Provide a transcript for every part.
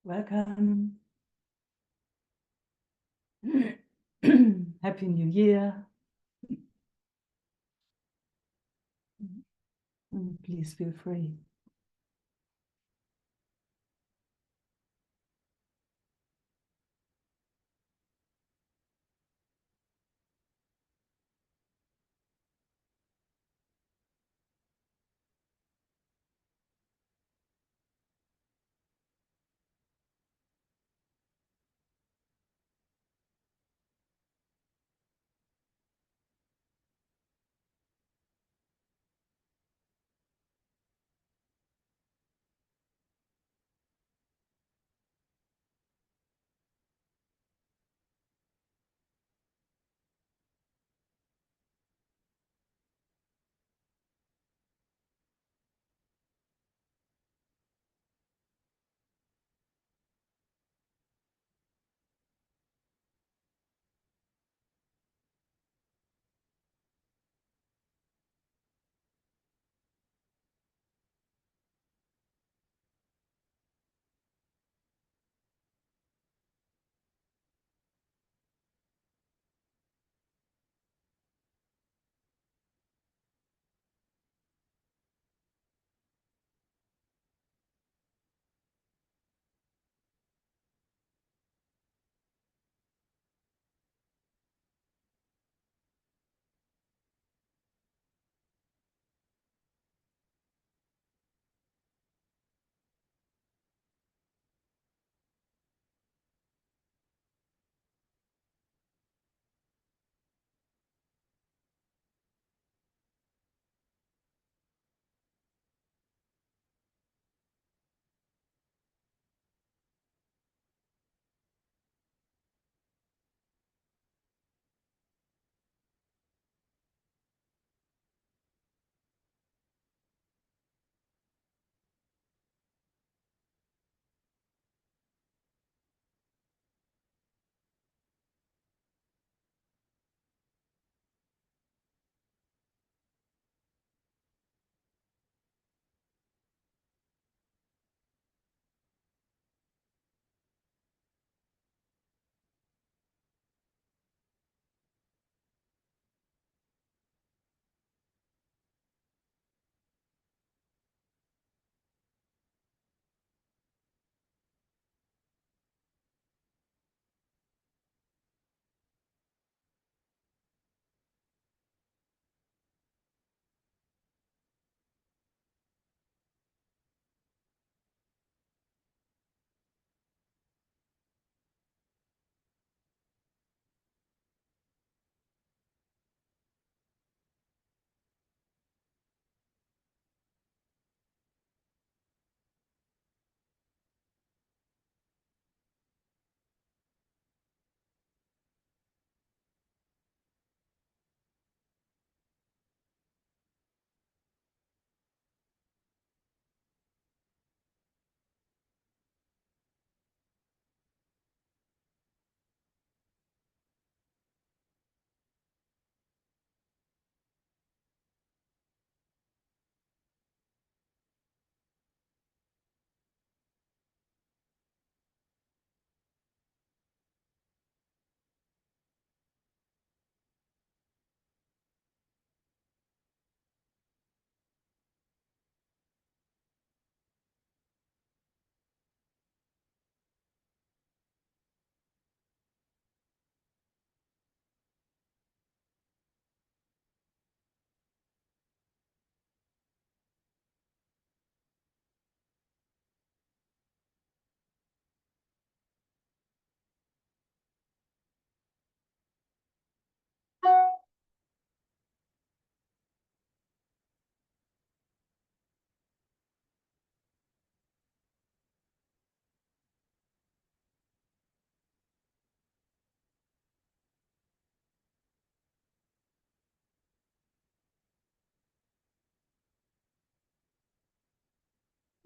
Welcome. Happy New Year. Please feel free.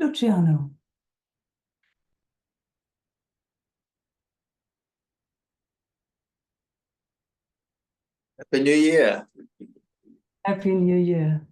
Luciano. Happy New Year. Happy New Year.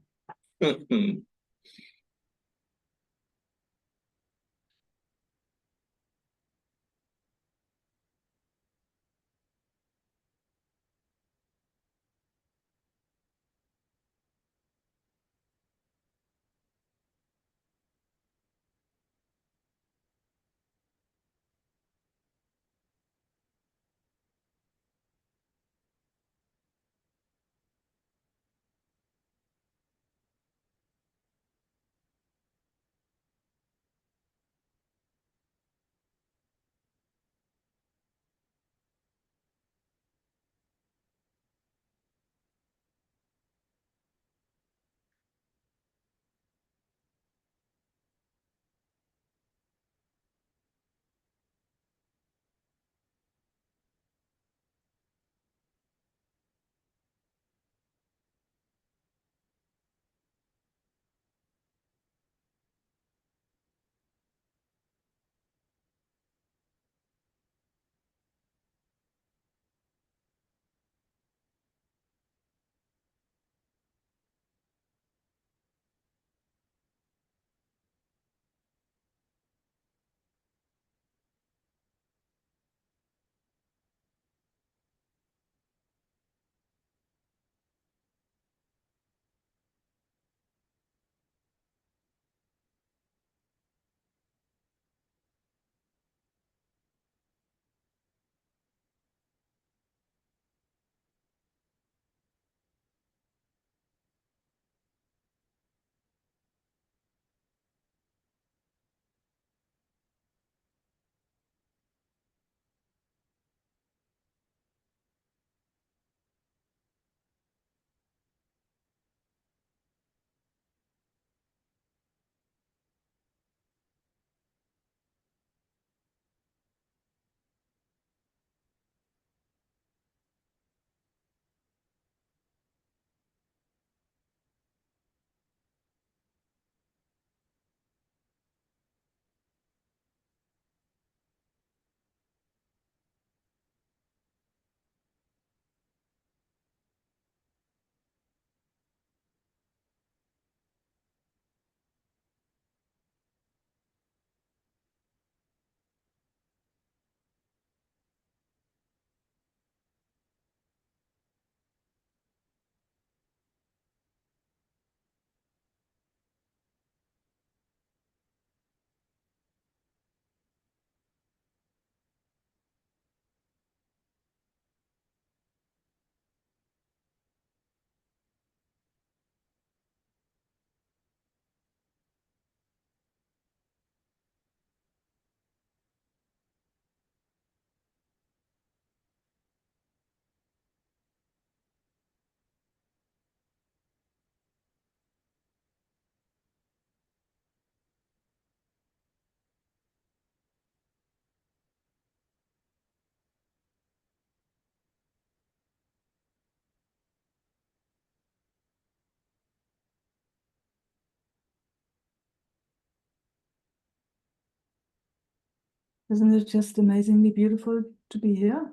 Isn't it just amazingly beautiful to be here?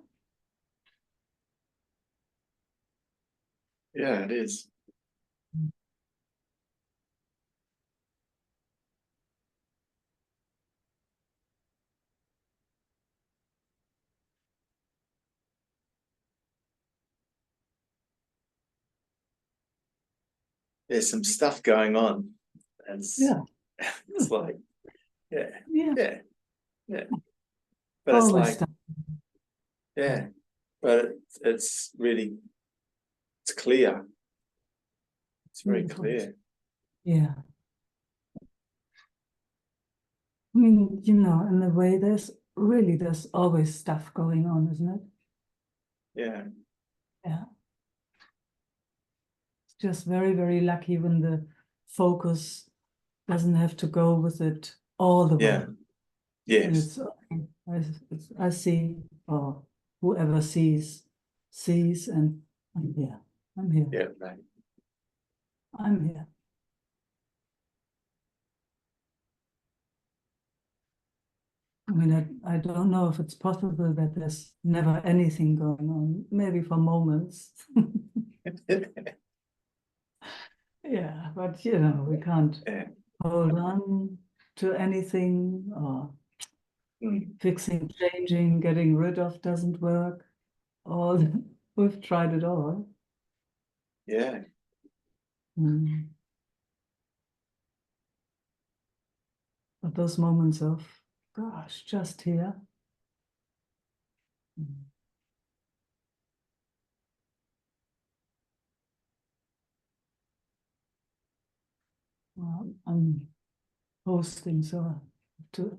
Yeah, it is. There's some stuff going on. It's, Yeah. it's like, yeah, Yeah. yeah, yeah. But it's Always like, stuff. yeah, but it's really, it's clear. It's very Beautiful. clear. Yeah. I mean, in a way, there's always stuff going on, isn't it? Yeah, Yeah. It's just very, very lucky when the focus doesn't have to go with it all the yeah, way. And yes, I see, or whoever sees, and I'm here. I'm here. yeah, right. I'm here. I mean, I don't know if it's possible that there's never anything going on, maybe for moments. Yeah, but we can't Yeah. hold on to anything, or Mm. fixing, changing, getting rid of doesn't work. All we've tried it all. Yeah, Mm. But those moments of, gosh, just here. Mm. Well, I'm hosting, so I have to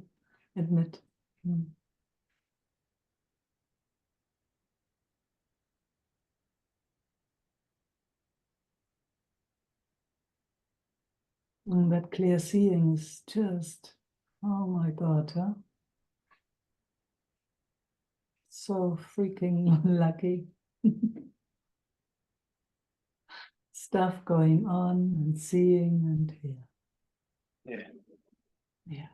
admit. Mm. And that clear seeing is just, oh my God, huh? So freaking lucky. Stuff going on and seeing and here. yeah, Yeah.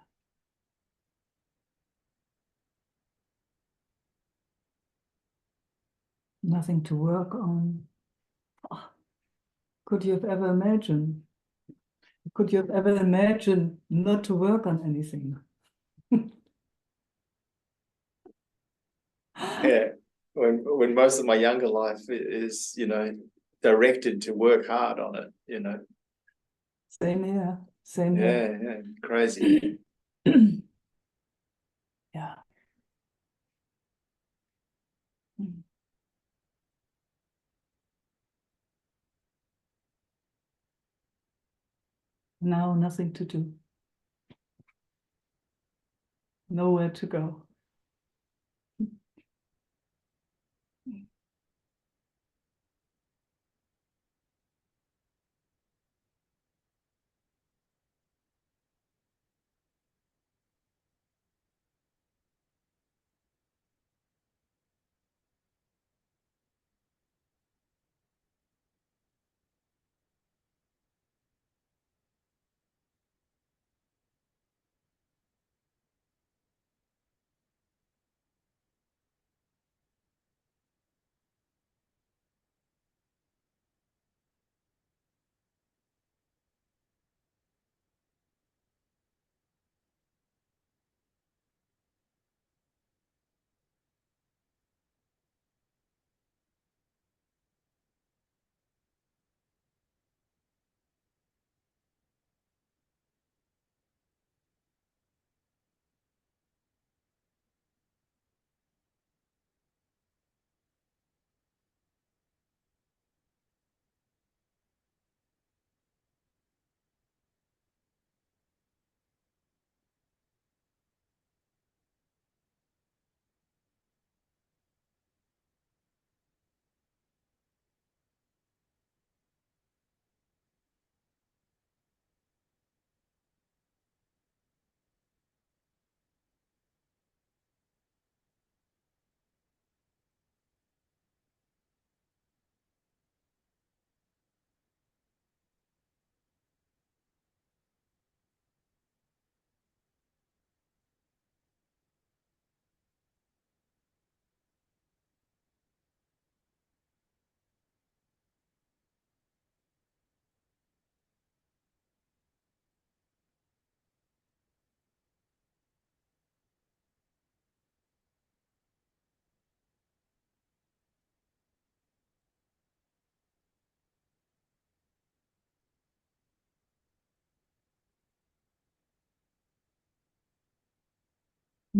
Nothing to work on. Oh, could you have ever imagined? Could you have ever imagined not to work on anything? yeah. When most of my younger life is, directed to work hard on it. Same here. Same here. Yeah, yeah, crazy. Yeah. Now nothing to do. Nowhere to go.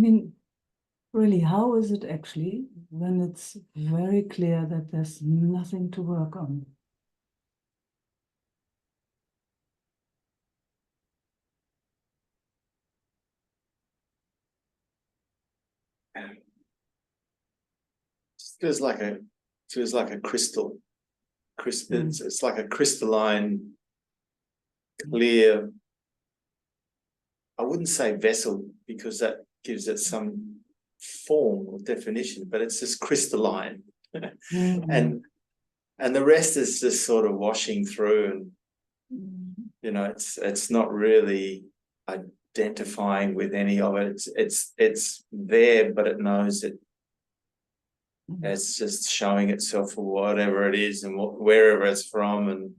mean, really, how is it actually when it's very clear that there's nothing to work on? Feels like a crystal. It's like a crystalline, clear. I wouldn't say vessel because that gives it some form or definition, but it's just crystalline. Mm. And the rest is just sort of washing through, and it's not really identifying with any of it. It's there, but it knows it. It's just showing itself for whatever it is and wherever it's from and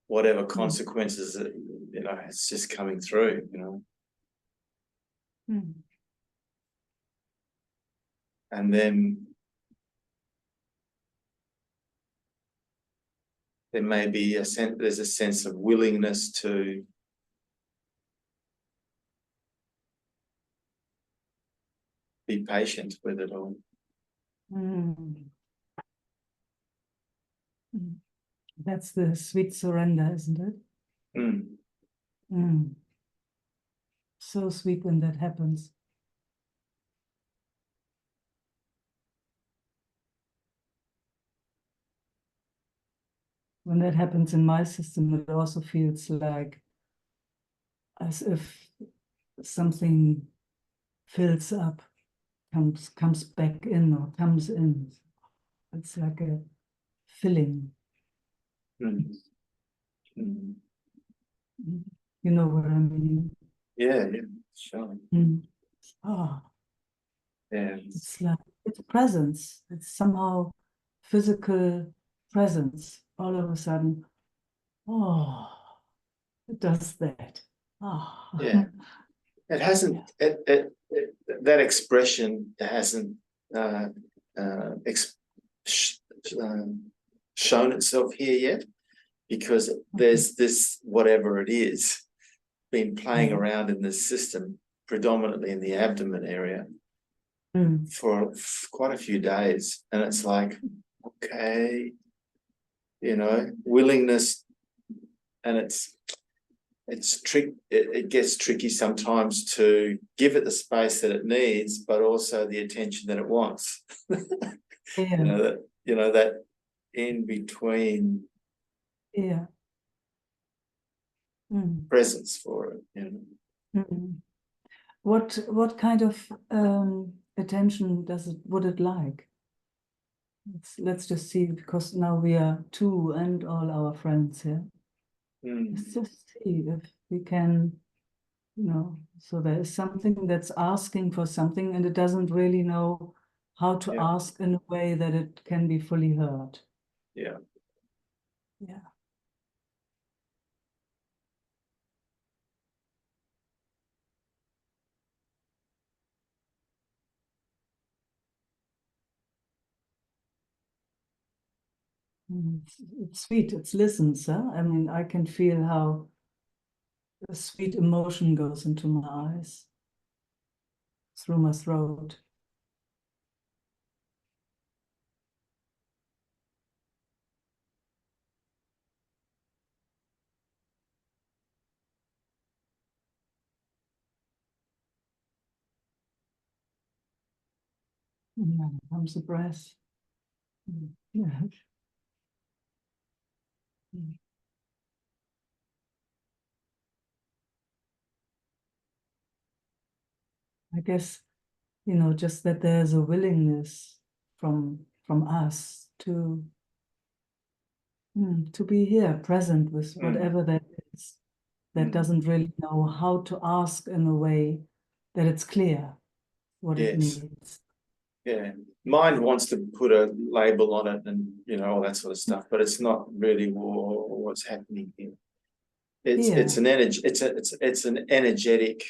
whatever consequences it's just coming through. And then there may be there's a sense of willingness to be patient with it all. That's the sweet surrender, isn't it? So sweet when that happens. When that happens in my system, it also feels like as if something fills up, comes back in or comes in. It's like a filling. You know what I mean? Yeah, sure. Yeah. It's like it's presence. It's somehow physical presence. All of a sudden, it does that. Yeah. It hasn't. That expression hasn't shown itself here yet, because there's this whatever it is been playing around in this system, predominantly in the abdomen area, for quite a few days, and it's like, okay, willingness, and it gets tricky sometimes to give it the space that it needs, but also the attention that it wants. That in between presence for it. What kind of attention would it like? Let's just see, because now we are two and all our friends here. Let's just see if we can, so there is something that's asking for something and it doesn't really know how to ask in a way that it can be fully heard. Yeah. It's sweet, it listens, huh? I mean, I can feel how a sweet emotion goes into my eyes, through my throat. Yeah, comes the breath. Yeah. I guess, just that there's a willingness from us to be here, present with whatever that is, that doesn't really know how to ask in a way that it's clear what it needs. Yeah. Mind wants to put a label on it and, all that sort of stuff, but it's not really what's happening here. It's an energy, it's an energetic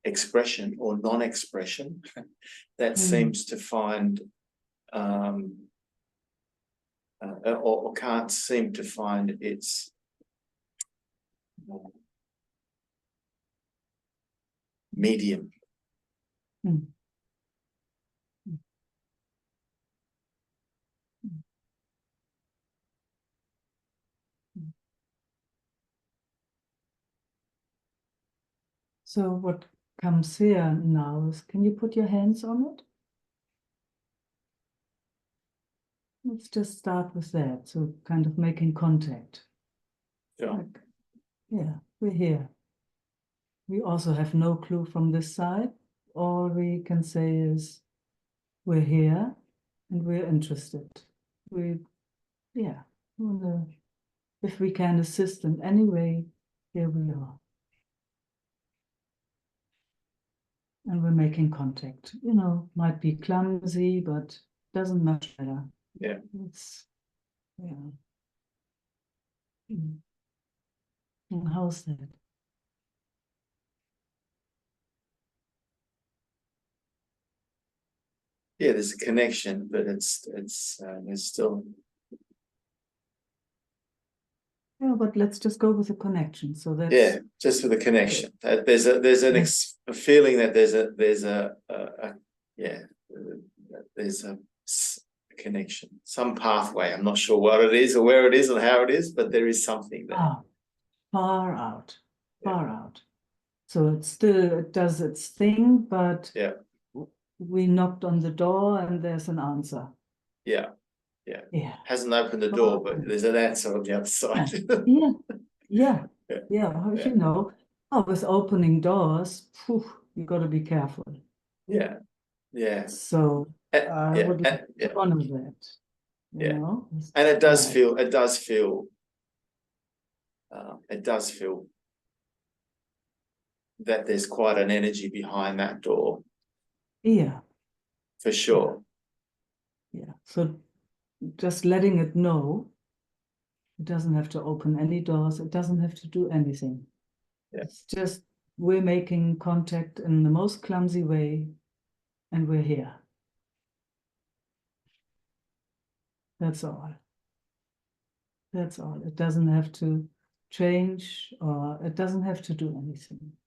expression or non-expression that seems to find or can't seem to find its medium. Mm. So what comes here now is, can you put your hands on it? Let's just start with that. So kind of making contact. Yeah. Like, yeah, we're here. We also have no clue from this side. All we can say is we're here and we're interested. Yeah, if we can assist in any way, here we are. And we're making contact. You know, might be clumsy, but doesn't much matter. Yeah. Yeah. And how's that? Yeah, there's a connection, but it's still. Yeah, but let's just go with a connection. So that's, yeah, just for the connection. There's a feeling that there's a connection, some pathway. I'm not sure what it is or where it is or how it is, but there is something there. Far out. So it does its thing, but Yeah. We knocked on the door and there's an answer. Yeah. Yeah. Hasn't opened the door, but there's an answer on the other side. Yeah. You know, with opening doors, you got to be careful. Yeah. So I would like to honor that. You know? And it does feel that there's quite an energy behind that door. Yeah. For sure. Yeah. So just letting it know, it doesn't have to open any doors. It doesn't have to do anything. Yeah. It's just we're making contact in the most clumsy way, and we're here. That's all. That's all. It doesn't have to change, or it doesn't have to do anything.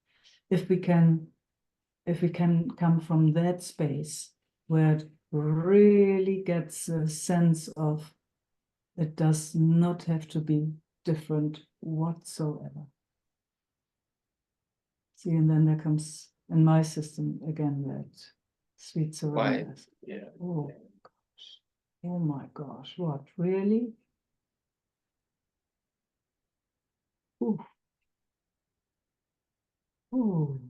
If we can come from that space where it really gets a sense of it does not have to be different whatsoever. See, and then there comes in my system again that sweet surrender. Yeah. Oh gosh. Oh my gosh. What, really? Ooh. Ooh.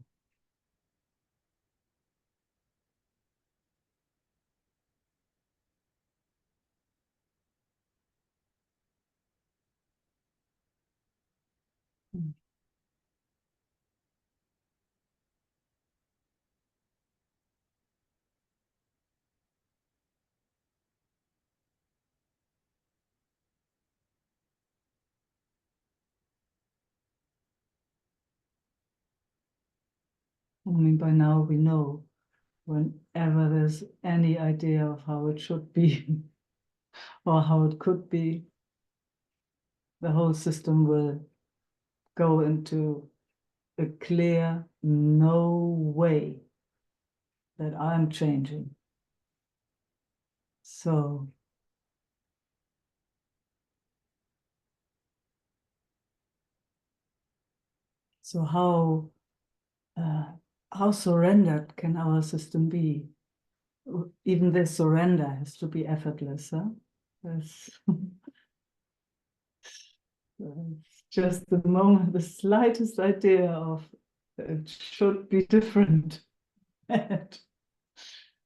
I mean, by now we know whenever there's any idea of how it should be or how it could be, the whole system will go into a clear no way that I'm changing. So how surrendered can our system be? Even the surrender has to be effortless, huh? It's just the moment, the slightest idea of it should be different, and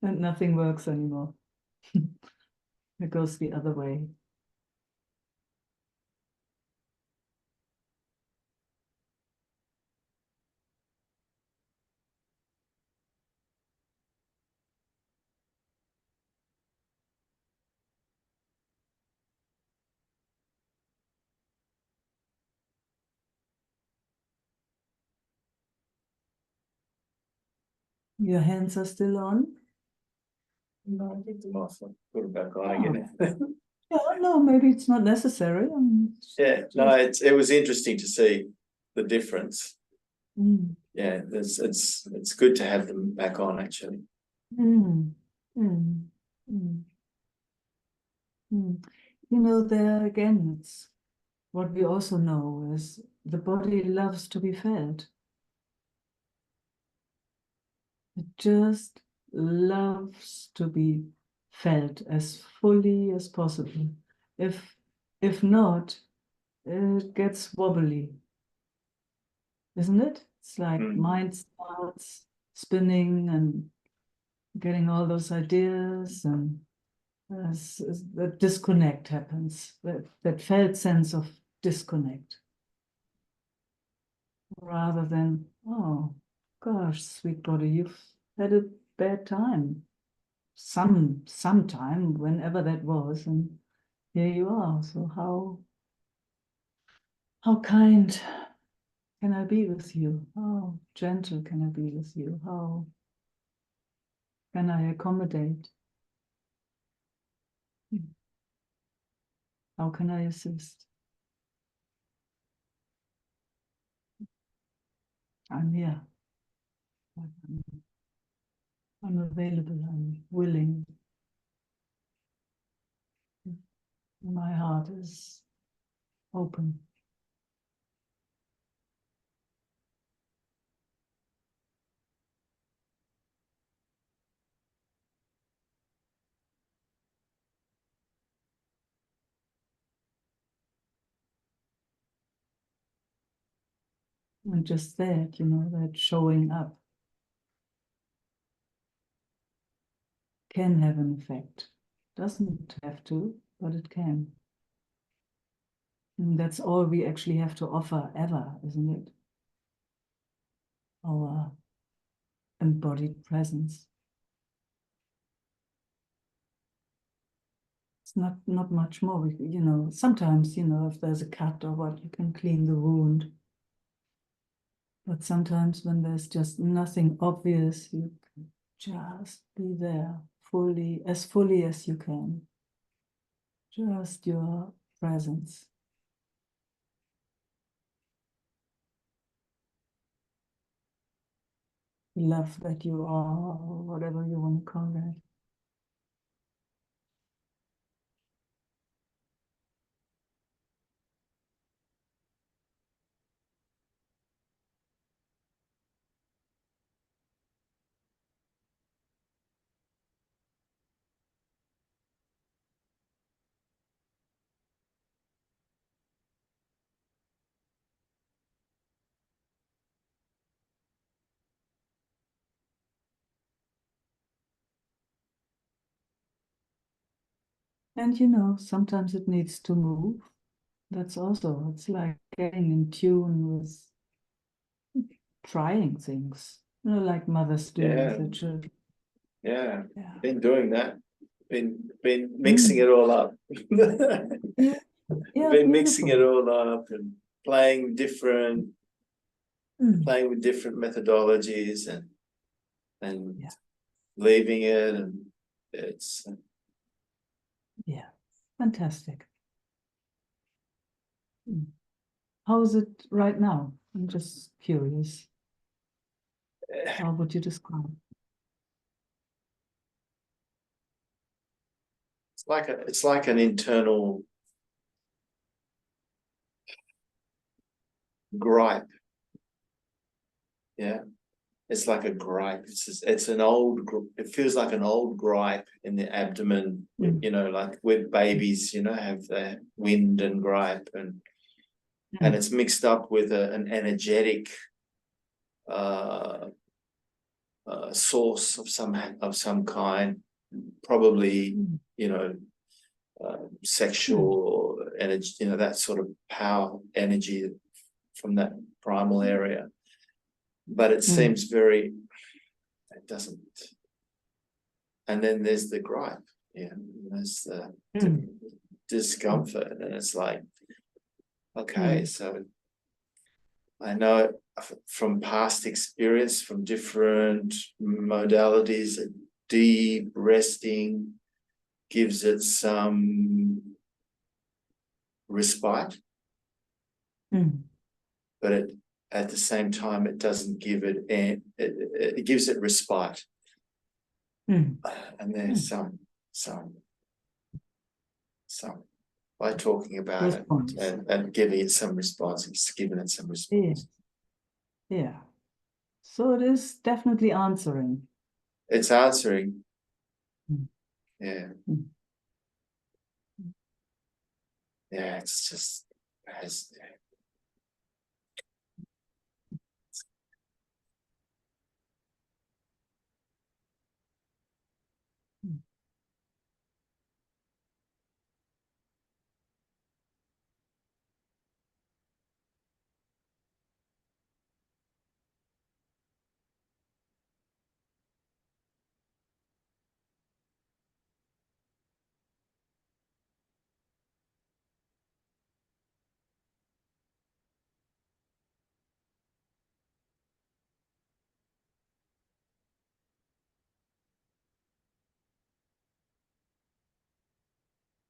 nothing works anymore. It goes the other way. Your hands are still on? No, I think the last one. Put it back on again. Yeah, no, maybe it's not necessary. Yeah, no, it was interesting to see. the difference. Mm. Yeah, it's good to have them back on actually. Mm. Mm. Mm. Mm. You know, there again, it's what we also know is the body loves to be felt. It just loves to be felt as fully as possible. If not, it gets wobbly, isn't it? It's like mind starts spinning and getting all those ideas, and that disconnect happens, that felt sense of disconnect, rather than, oh gosh, sweet body, you've had a bad time. Sometime, whenever that was, and here you are. So how kind can I be with you? How gentle can I be with you? How can I accommodate? How can I assist? I'm here. I'm available. I'm willing. My heart is open. And just that, that showing up can have an effect. Doesn't have to, but it can. And that's all we actually have to offer ever, isn't it? Our embodied presence. It's not much more. Sometimes, if there's a cut or what, you can clean the wound. But sometimes when there's just nothing obvious, you can just be there fully as you can. Just your presence. The love that you are, or whatever you want to call that. And sometimes it needs to move. That's also, it's like getting in tune with trying things, like mothers do with their children. Yeah, Yeah. been doing that. Been mixing it all up. Yeah, yeah, Been mixing it beautiful. all up and playing playing with different methodologies and Yeah, leaving it, and it's yeah, fantastic. How is it right now? I'm just curious. How would you describe? it's like an internal gripe. Yeah, it's like a gripe. It's an old. It feels like an old gripe in the abdomen. Like with babies, have the wind and gripe, and it's mixed up with an energetic uh, source of some kind, probably sexual energy, that sort of power energy from that primal area. But it seems very, it doesn't. And then there's the gripe, there's the discomfort, and it's like, okay, so I know from past experience, from different modalities, that deep resting gives it some respite, but at the same time, it doesn't give it, it gives it respite. Mm. And there's by talking about Response. it and giving it some response, it's giving it some response. Yeah. So it is definitely answering. It's answering. Mm. Yeah. Mm. Yeah, it's just has.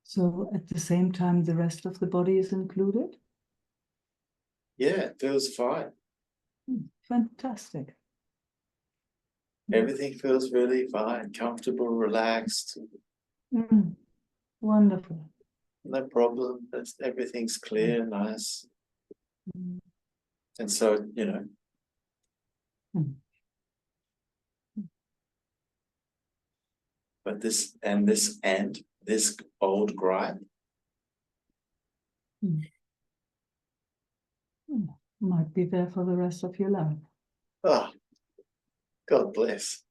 So at the same time, the rest of the body is included? Yeah, it feels fine. Fantastic. Everything feels really fine, comfortable, relaxed. Wonderful. No problem. Everything's clear, nice. Mm. And so, you know, but this old gripe. Might be there for the rest of your life. Oh, God bless.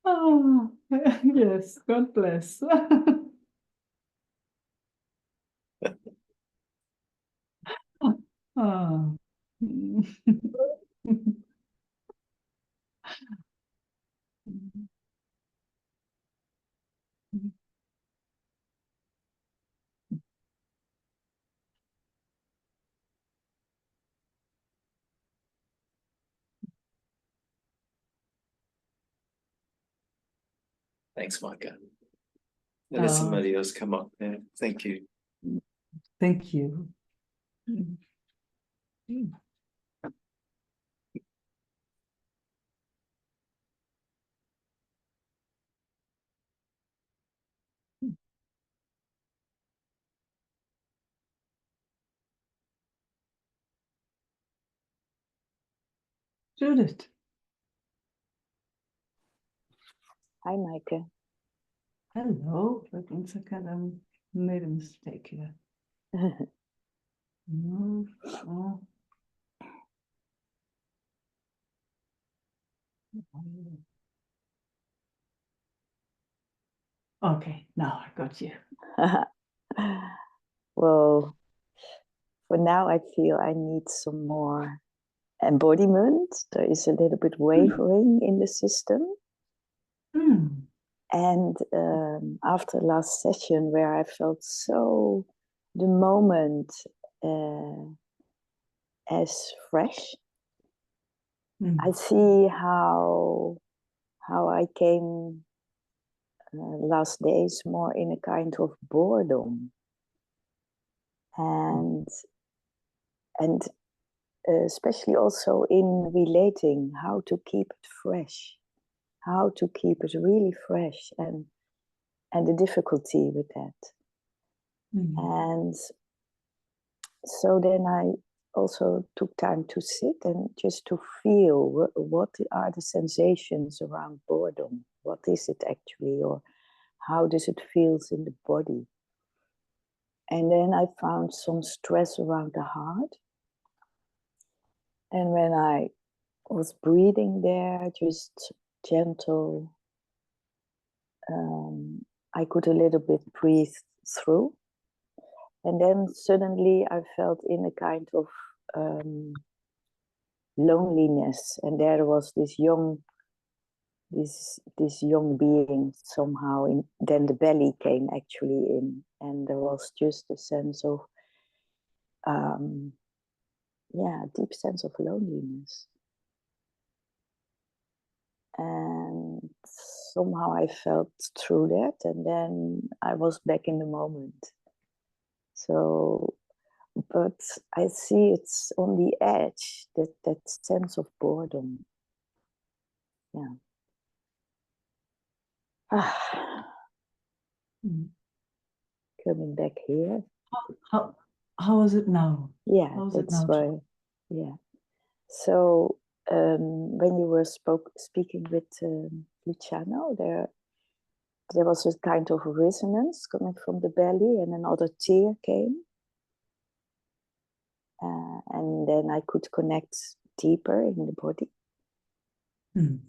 Oh, yes, God bless. Oh. Thanks, Micah. And there's somebody else come up there. Thank you. Thank you. Judith. Hi, Meike. Hello. Wait 1 second. I made a mistake here. No. Oh. Okay, now I got you. Well, for now, I feel I need some more embodiment. There is a little bit wavering in the system. And after last session, where I felt so the moment as fresh, I see how I came last days more in a kind of boredom. And especially also in relating how to keep it fresh, how to keep it really fresh, and the difficulty with that. And so then I also took time to sit and just to feel what are the sensations around boredom, what is it actually, or how does it feel in the body. And then I found some stress around the heart. And when I was breathing there, just gentle, I could a little bit breathe through. And then suddenly I felt in a kind of loneliness. And there was this young being somehow in, then the belly came actually in, and there was just a sense of deep sense of loneliness. And somehow I felt through that, and then I was back in the moment. So, but I see it's on the edge, that sense of boredom. Yeah. Coming back here. How is it now? Yeah, How is it that's now? why. Yeah. So when you were speaking with Luciano, there was a kind of resonance coming from the belly, and another tear came. And then I could connect deeper in the body. And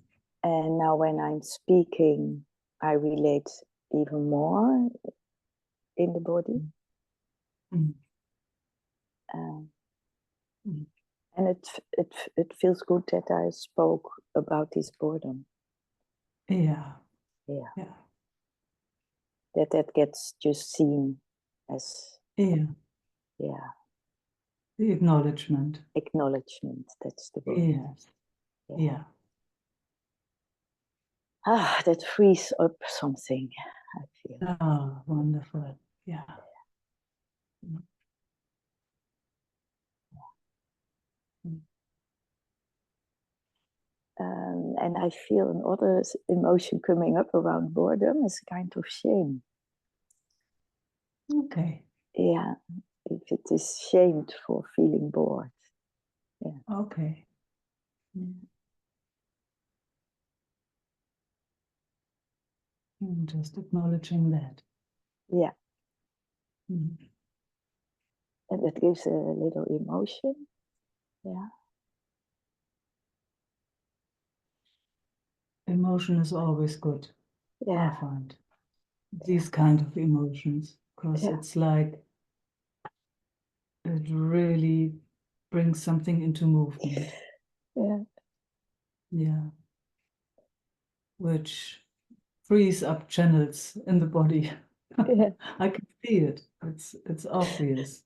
now when I'm speaking, I relate even more in the body. And it feels good that I spoke about this boredom. Yeah. That gets just seen as the acknowledgement. That's the word. Yeah. That frees up something, I feel. Ah, wonderful. Yeah. And I feel another emotion coming up around boredom is a kind of shame. Okay. Yeah, if it is shamed for feeling bored. Yeah. Okay. Just acknowledging that. Yeah. And that gives a little emotion. Yeah. Emotion is always good. Yeah. I find these kind of emotions, because it's like it really brings something into movement. Yeah. Which frees up channels in the body. I can see it. It's obvious.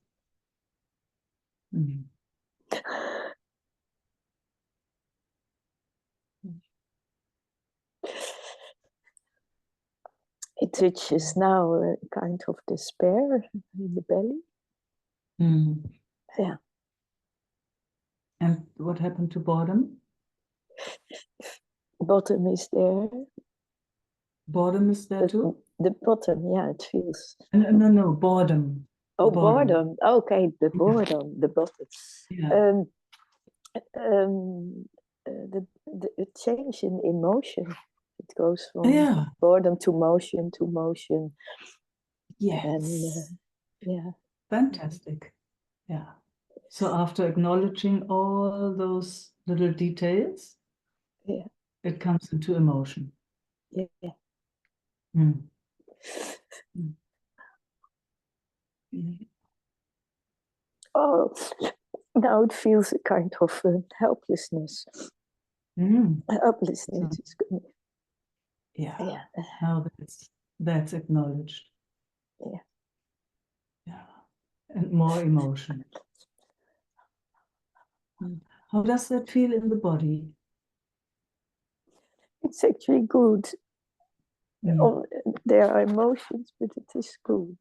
It touches now a kind of despair in the belly. Yeah. And what happened to boredom? Bottom is there. Boredom is there too? The bottom, yeah, it feels. No, boredom. Oh, boredom. Okay, the boredom, the bottom. Yeah. The change in emotion. It goes from boredom to motion. Yes. And yeah. Fantastic. Yeah. So after acknowledging all those little details, it comes into emotion. Yeah. Oh, now it feels a kind of helplessness. Helplessness is good. Yeah. Now that's acknowledged. Yeah. And more emotion. How does that feel in the body? It's actually good. There are emotions, but it is good.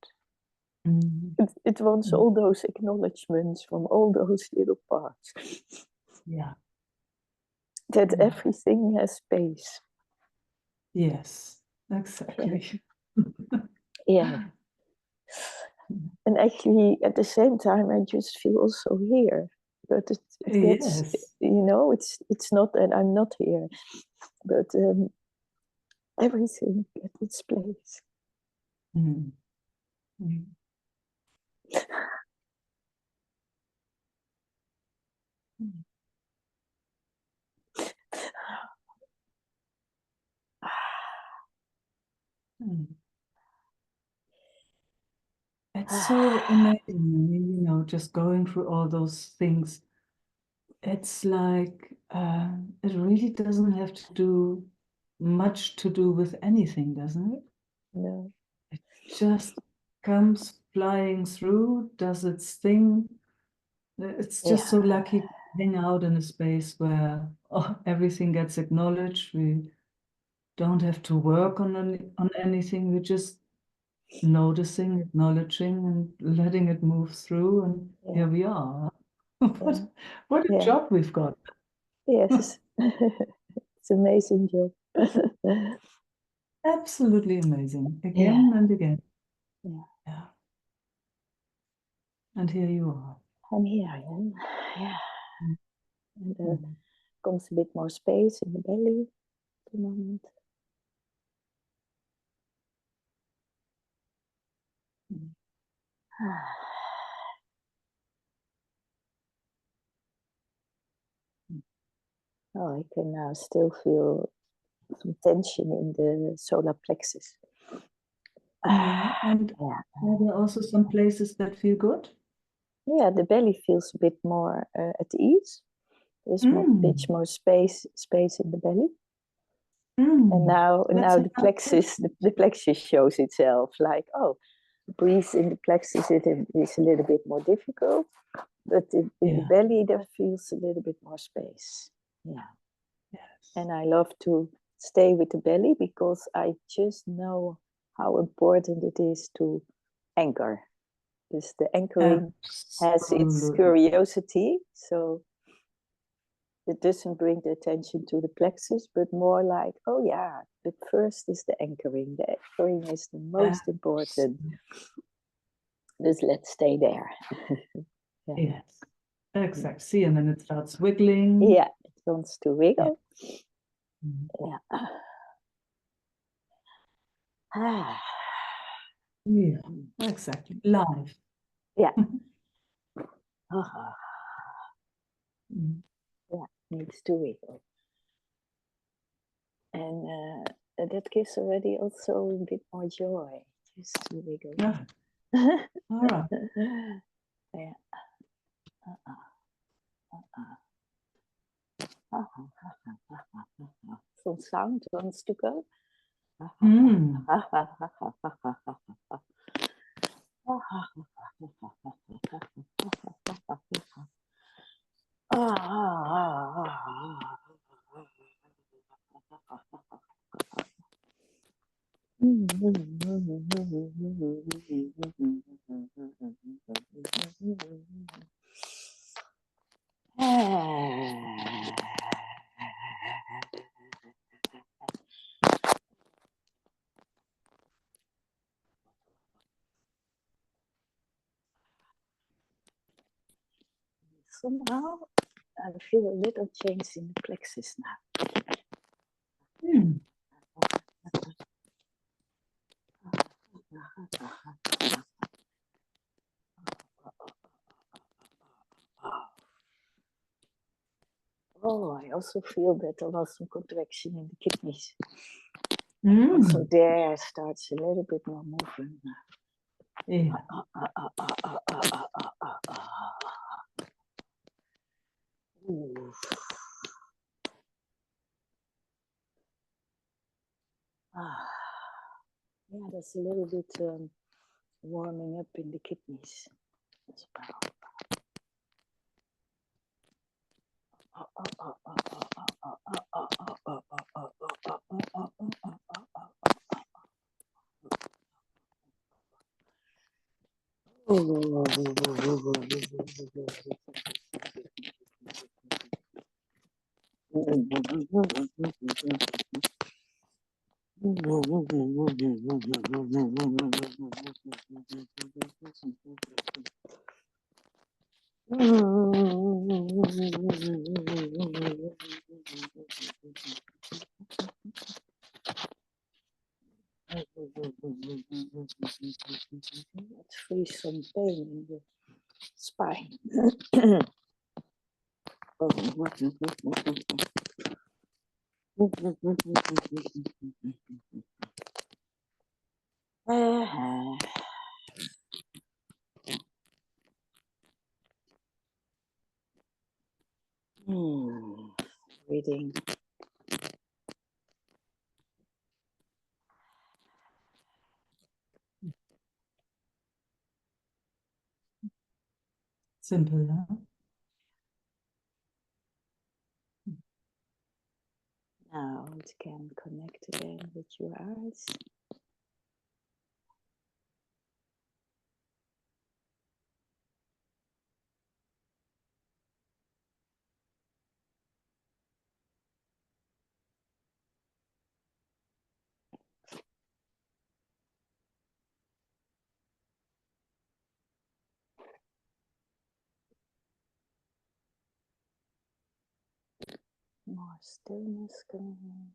It wants all those acknowledgements from all those little parts. Yeah. That everything has space. Yes, exactly. Yeah. And actually, at the same time, I just feel also here. But it gets, it's not that I'm not here, but everything at its place. It's so amazing, just going through all those things. It's like it really doesn't have to do much to do with anything, doesn't it? No. It just comes flying through, does its thing. It's just so lucky to hang out in a space where everything gets acknowledged. We don't have to work on anything. We're just noticing, acknowledging, and letting it move through. And here we are. What a job we've got. Yes, it's an amazing job. Absolutely amazing. Again and again. Yeah. And here you are. And here I am. Yeah. And comes a bit more space in the belly at the moment. Oh, I can now still feel some tension in the solar plexus. Yeah, and are there also some places that feel good? Yeah, the belly feels a bit more at ease. There's much more space in the belly. And now the plexus shows itself, like, oh, breathe in the plexus, it is a little bit more difficult, but in the belly there feels a little bit more space. Yeah. Yes. And I love to stay with the belly because I just know how important it is to anchor. Because the anchoring has its curiosity, so it doesn't bring the attention to the plexus, but more like, oh yeah, but first is the anchoring. The anchoring is the most important. Just let's stay there. Yes, exactly. See, and then it starts wiggling. Yeah, it wants to wiggle. Yeah. Yeah, exactly. Live. Yeah. Yeah, needs to wiggle. And that gives already also a bit more joy, just to wiggle. Yeah. All right. Yeah. Some sound wants to go. Somehow I feel a little change in the plexus now. Oh, I also feel that there was some contraction in the kidneys. Also there starts a little bit more movement now. Yeah. Yeah, there's a little bit warming up in the kidneys as well. Let's free some pain in the spine. Breathing. Simple, huh? Now heart can connect again with your eyes. More stillness coming in.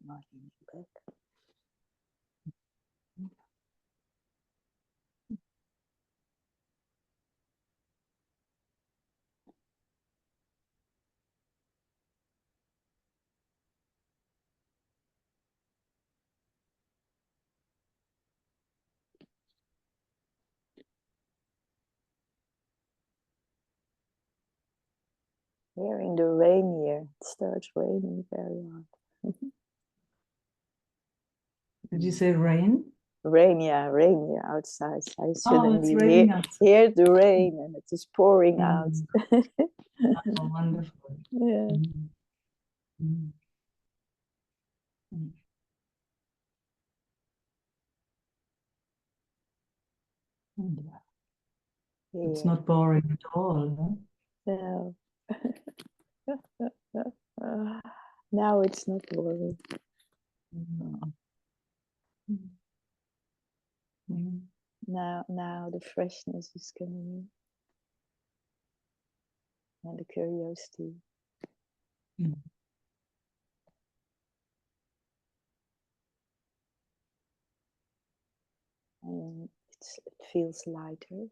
More in your back. Hearing the rain here. It starts raining very hard. Did you say rain? Rain here outside. I Oh, suddenly it's raining hear the rain and it is pouring out. Oh, wonderful. Yeah. Mm. Mm. Mm. Yeah. It's Yeah. not boring at all. No. Now it's not boring. Huh? Mm. Now the freshness is coming in and the curiosity. Mm. And it feels lighter.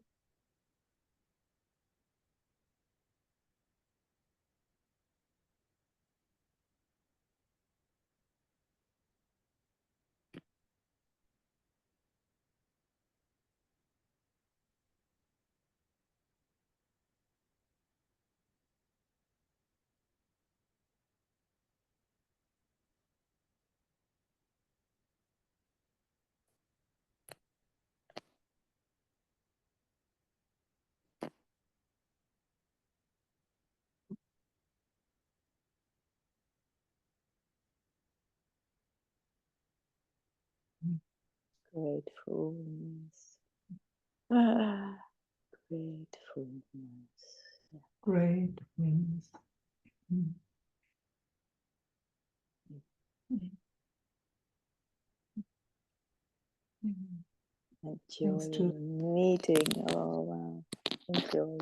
Gratefulness. Gratefulness. Great wings. Mm. Mm. Thanks Enjoy to meeting. Oh wow. Enjoy.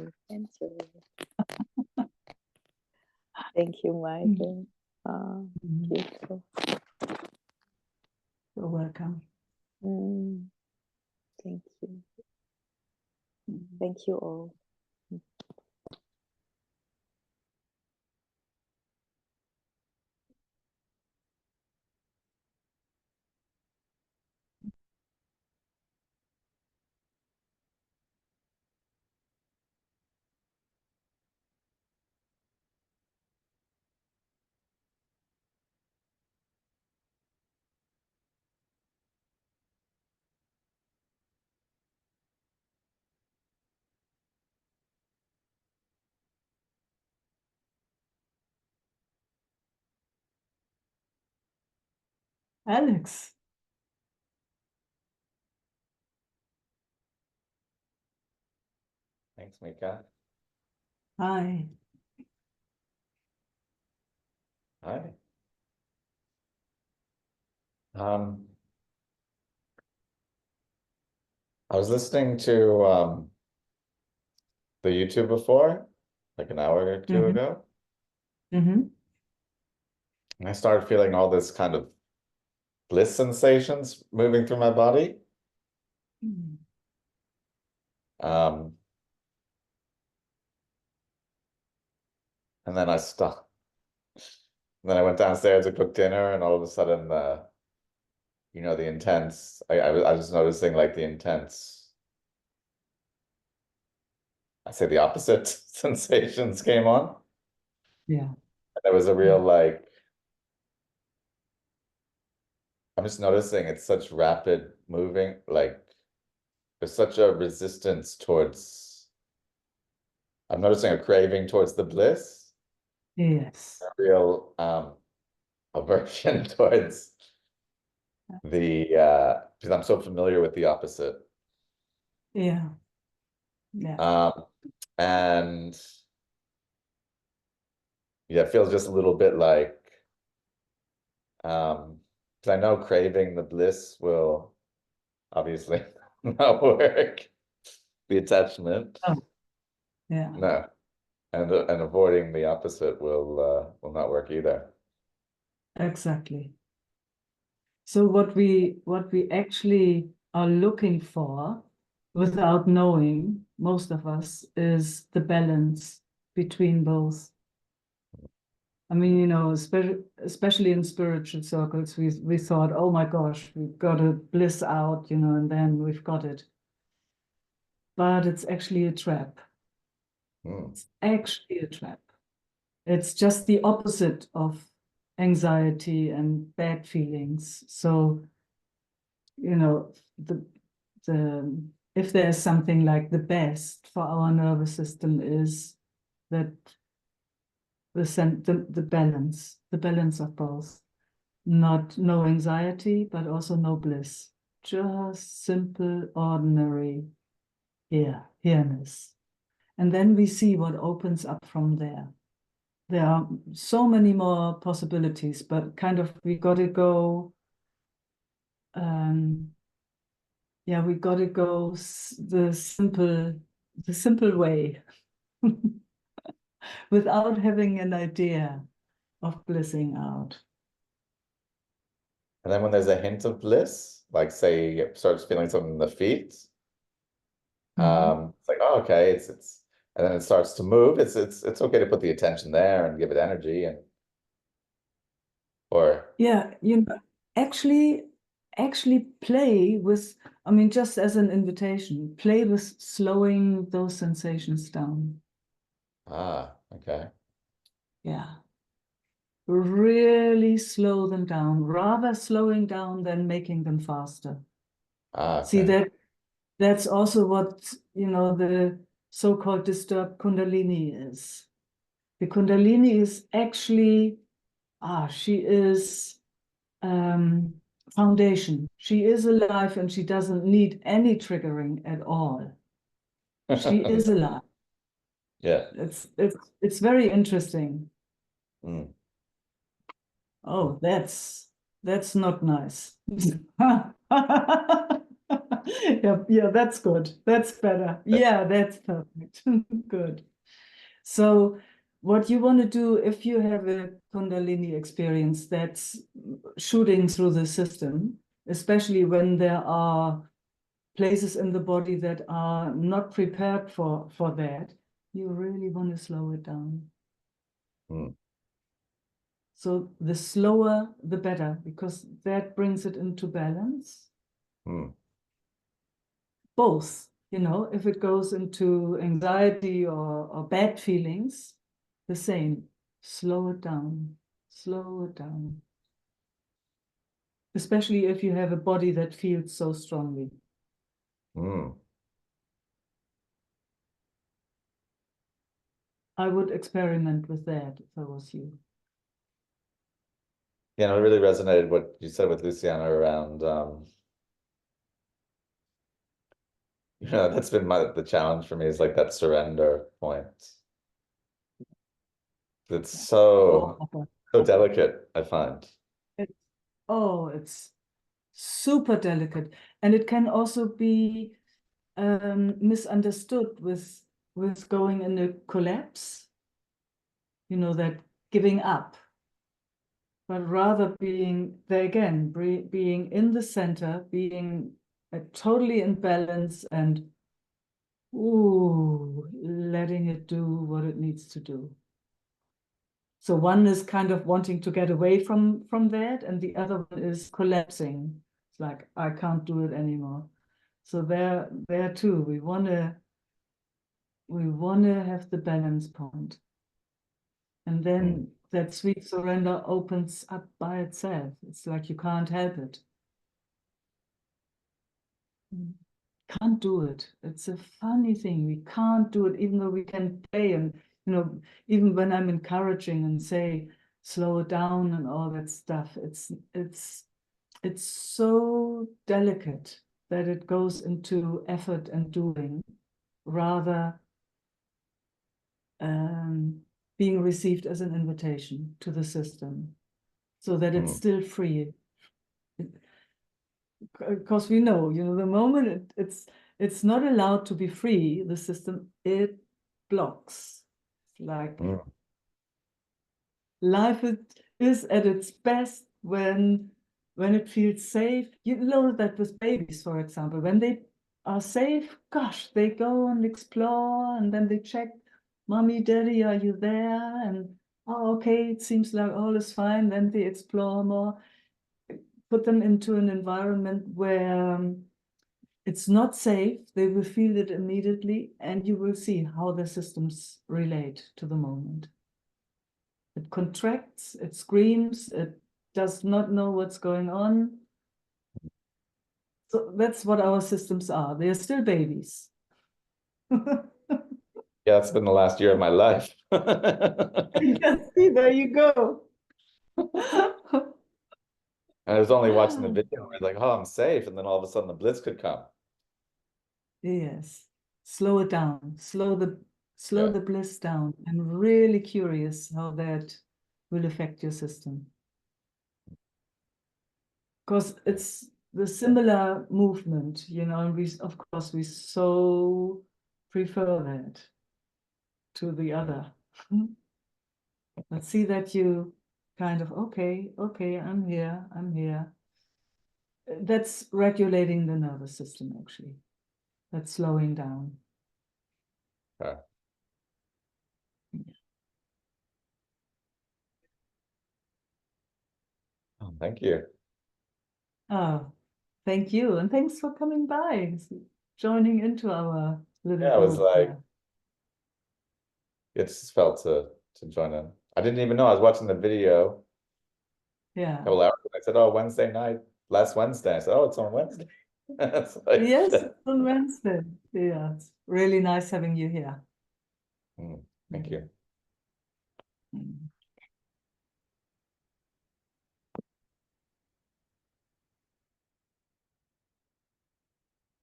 Thank you, Meike. Beautiful. You're welcome. Thank you. Thank you all. Alex. Thanks, Meike. Hi. Hi. I was listening to the YouTube before, like an hour or two ago, Mm-hmm. and I started feeling all this kind of bliss sensations moving through my body. Mm. Um, And then I stopped. And then I went downstairs to cook dinner, and all of a sudden, the intense. I was noticing like the intense. I say the opposite sensations came on. Yeah. There was a real like. I'm just noticing it's such rapid moving, like there's such a resistance towards. I'm noticing a craving towards the bliss, Yes. a real aversion towards the because I'm so familiar with the opposite. Yeah. Yeah. And yeah, it feels just a little bit like because I know craving the bliss will obviously not work. The attachment. Oh, yeah. No. And avoiding the opposite will not work either. Exactly. So what we actually are looking for without knowing, most of us, is the balance between both. I mean, you know, especially in spiritual circles, we thought, oh my gosh, we've got to bliss out, you know, and then we've got it. But it's actually a trap. It's actually a trap. It's just the opposite of anxiety and bad feelings. So, you know, the if there's something like the best for our nervous system is that the balance of both. No anxiety, but also no bliss. Just simple, ordinary here-ness. And then we see what opens up from there. There are so many more possibilities, but kind of we got to go, we got to go the simple way without having an idea of blissing out. And then when there's a hint of bliss, like say it starts feeling something in the feet, it's like, oh, okay, it's and then it starts to move. It's okay to put the attention there and give it energy or yeah, you know, actually play with, I mean, just as an invitation, play with slowing those sensations down. Okay. Yeah. Really slow them down, rather slowing down than making them faster. Okay. See, that's also what, you know, the so-called disturbed Kundalini is. The Kundalini is actually, she is foundation. She is alive and she doesn't need any triggering at all. She is alive. Yeah. It's very interesting. Mm. Oh, that's not nice. Yeah, that's good. That's better. Yeah, that's perfect. Good. So what you want to do if you have a Kundalini experience that's shooting through the system, especially when there are places in the body that are not prepared for that, you really want to slow it down. Mm. So the slower, the better, because that brings it into balance. Mm. Both, you know, if it goes into anxiety or bad feelings, the same. Slow it down, slow it down. Especially if you have a body that feels so strongly. Mm. I would experiment with that if I was you. Yeah, no, it really resonated what you said with Luciana around that's been the challenge for me is like that surrender point. It's so delicate, I find. It's, it's super delicate. And it can also be misunderstood with going in a collapse, you know, that giving up, but rather being there again, being in the center, being totally in balance and letting it do what it needs to do. So one is kind of wanting to get away from that, and the other one is collapsing. It's like, I can't do it anymore. So there too, we wanna have the balance point. And then that sweet surrender opens up by itself. It's like you can't help it. Can't do it. It's a funny thing. We can't do it, even though we can play. And, you know, even when I'm encouraging and say, slow it down and all that stuff, it's so delicate that it goes into effort and doing rather being received as an invitation to the system, so that it's still free. Because we know, you know, the moment it's not allowed to be free, the system, it blocks. Like life is at its best when it feels safe. You know that with babies, for example, when they are safe, gosh, they go and explore, and then they check, mommy, daddy, are you there? And oh, okay, it seems like all is fine. Then they explore more. Put them into an environment where it's not safe, they will feel it immediately, and you will see how the systems relate to the moment. It contracts, it screams, it does not know what's going on. So that's what our systems are. They are still babies. Yeah, it's been the last year of my life. Yes, see, there you go. I was only watching the video, I was like, oh, I'm safe. And then all of a sudden the bliss could come. Yes, slow it down, slow the bliss down. I'm really curious how that will affect your system. Because it's the similar movement, you know, and of course we so prefer that to the other. But see that you kind of, okay, I'm here. That's regulating the nervous system, actually. That's slowing down. Okay. Oh, thank you. Oh, thank you. And thanks for coming by, joining into our little Yeah, I was group like, there. it just felt to join in. I didn't even know I was watching the video Yeah. a couple hours ago. I said, oh, Wednesday night, last Wednesday. I said, oh, it's on Wednesday. It's like, Yes, it's on Wednesday. Yeah, it's really nice having you here. thank you.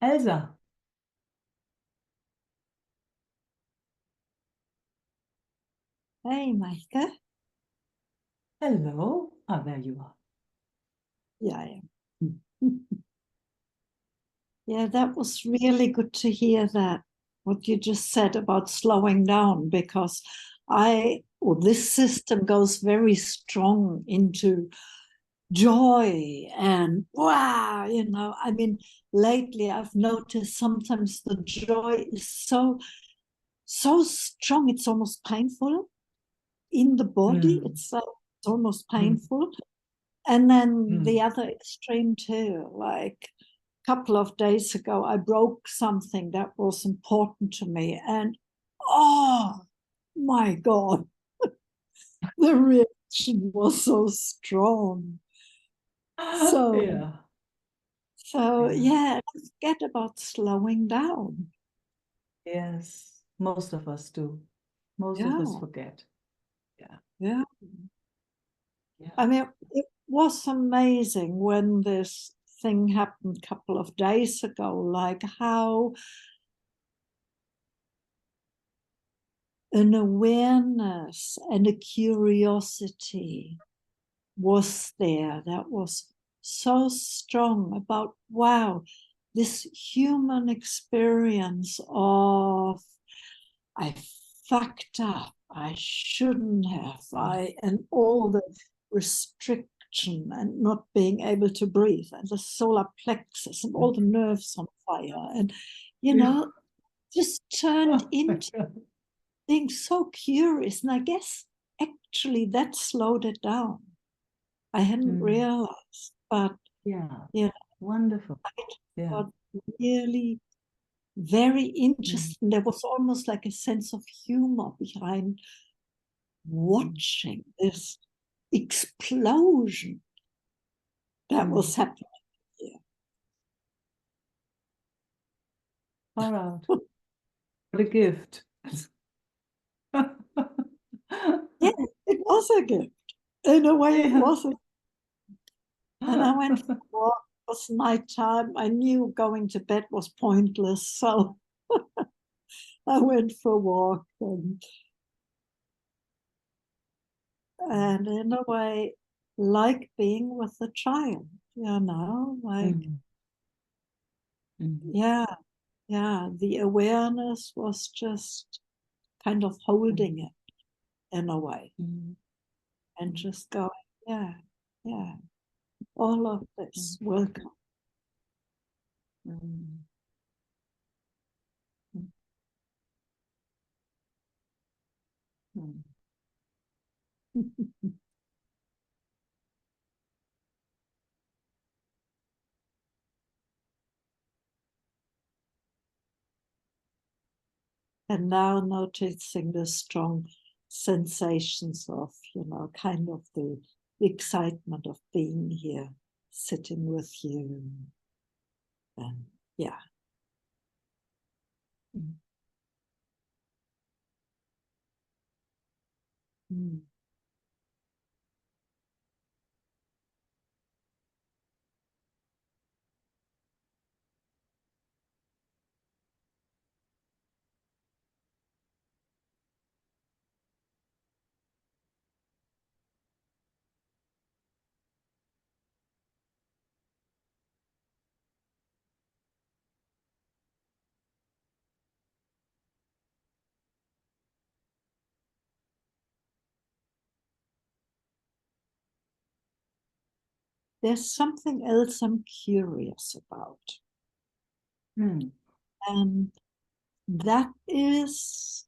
Elsa. Hey, Meike. Hello. Ah, there you are. Yeah, I am. Yeah, that was really good to hear that, what you just said about slowing down, because this system goes very strong into joy and wow, you know, I mean, lately I've noticed sometimes the joy is so strong, it's almost painful in the body. It's almost painful. And then the other extreme too, like a couple of days ago, I broke something that was important to me. And oh my God, the reaction was so strong. So, yeah, forget about slowing down. Yes, most of us do. Most of us forget. Yeah. I mean, it was amazing when this thing happened a couple of days ago, like how an awareness and a curiosity was there that was so strong about, wow, this human experience of I fucked up, I shouldn't have, and all the restriction and not being able to breathe, and the solar plexus and all the nerves on fire, and you know, just turned into being so curious. And I guess actually that slowed it down. I hadn't realized, but Yeah. yeah, Wonderful. Yeah. got really very interesting. There was almost like a sense of humor behind watching this explosion that was happening here. All right. What a gift. Yeah, it was a gift. In a way, it wasn't. And I went for a walk. It was nighttime. I knew going to bed was pointless, so I went for a walk. And in a way, like being with a child, you know, like, yeah, the awareness was just kind of holding it in a way and just going, yeah, all of this will come. And now noticing the strong sensations of, you know, kind of the excitement of being here, sitting with you. And yeah. There's something else I'm curious about. And that is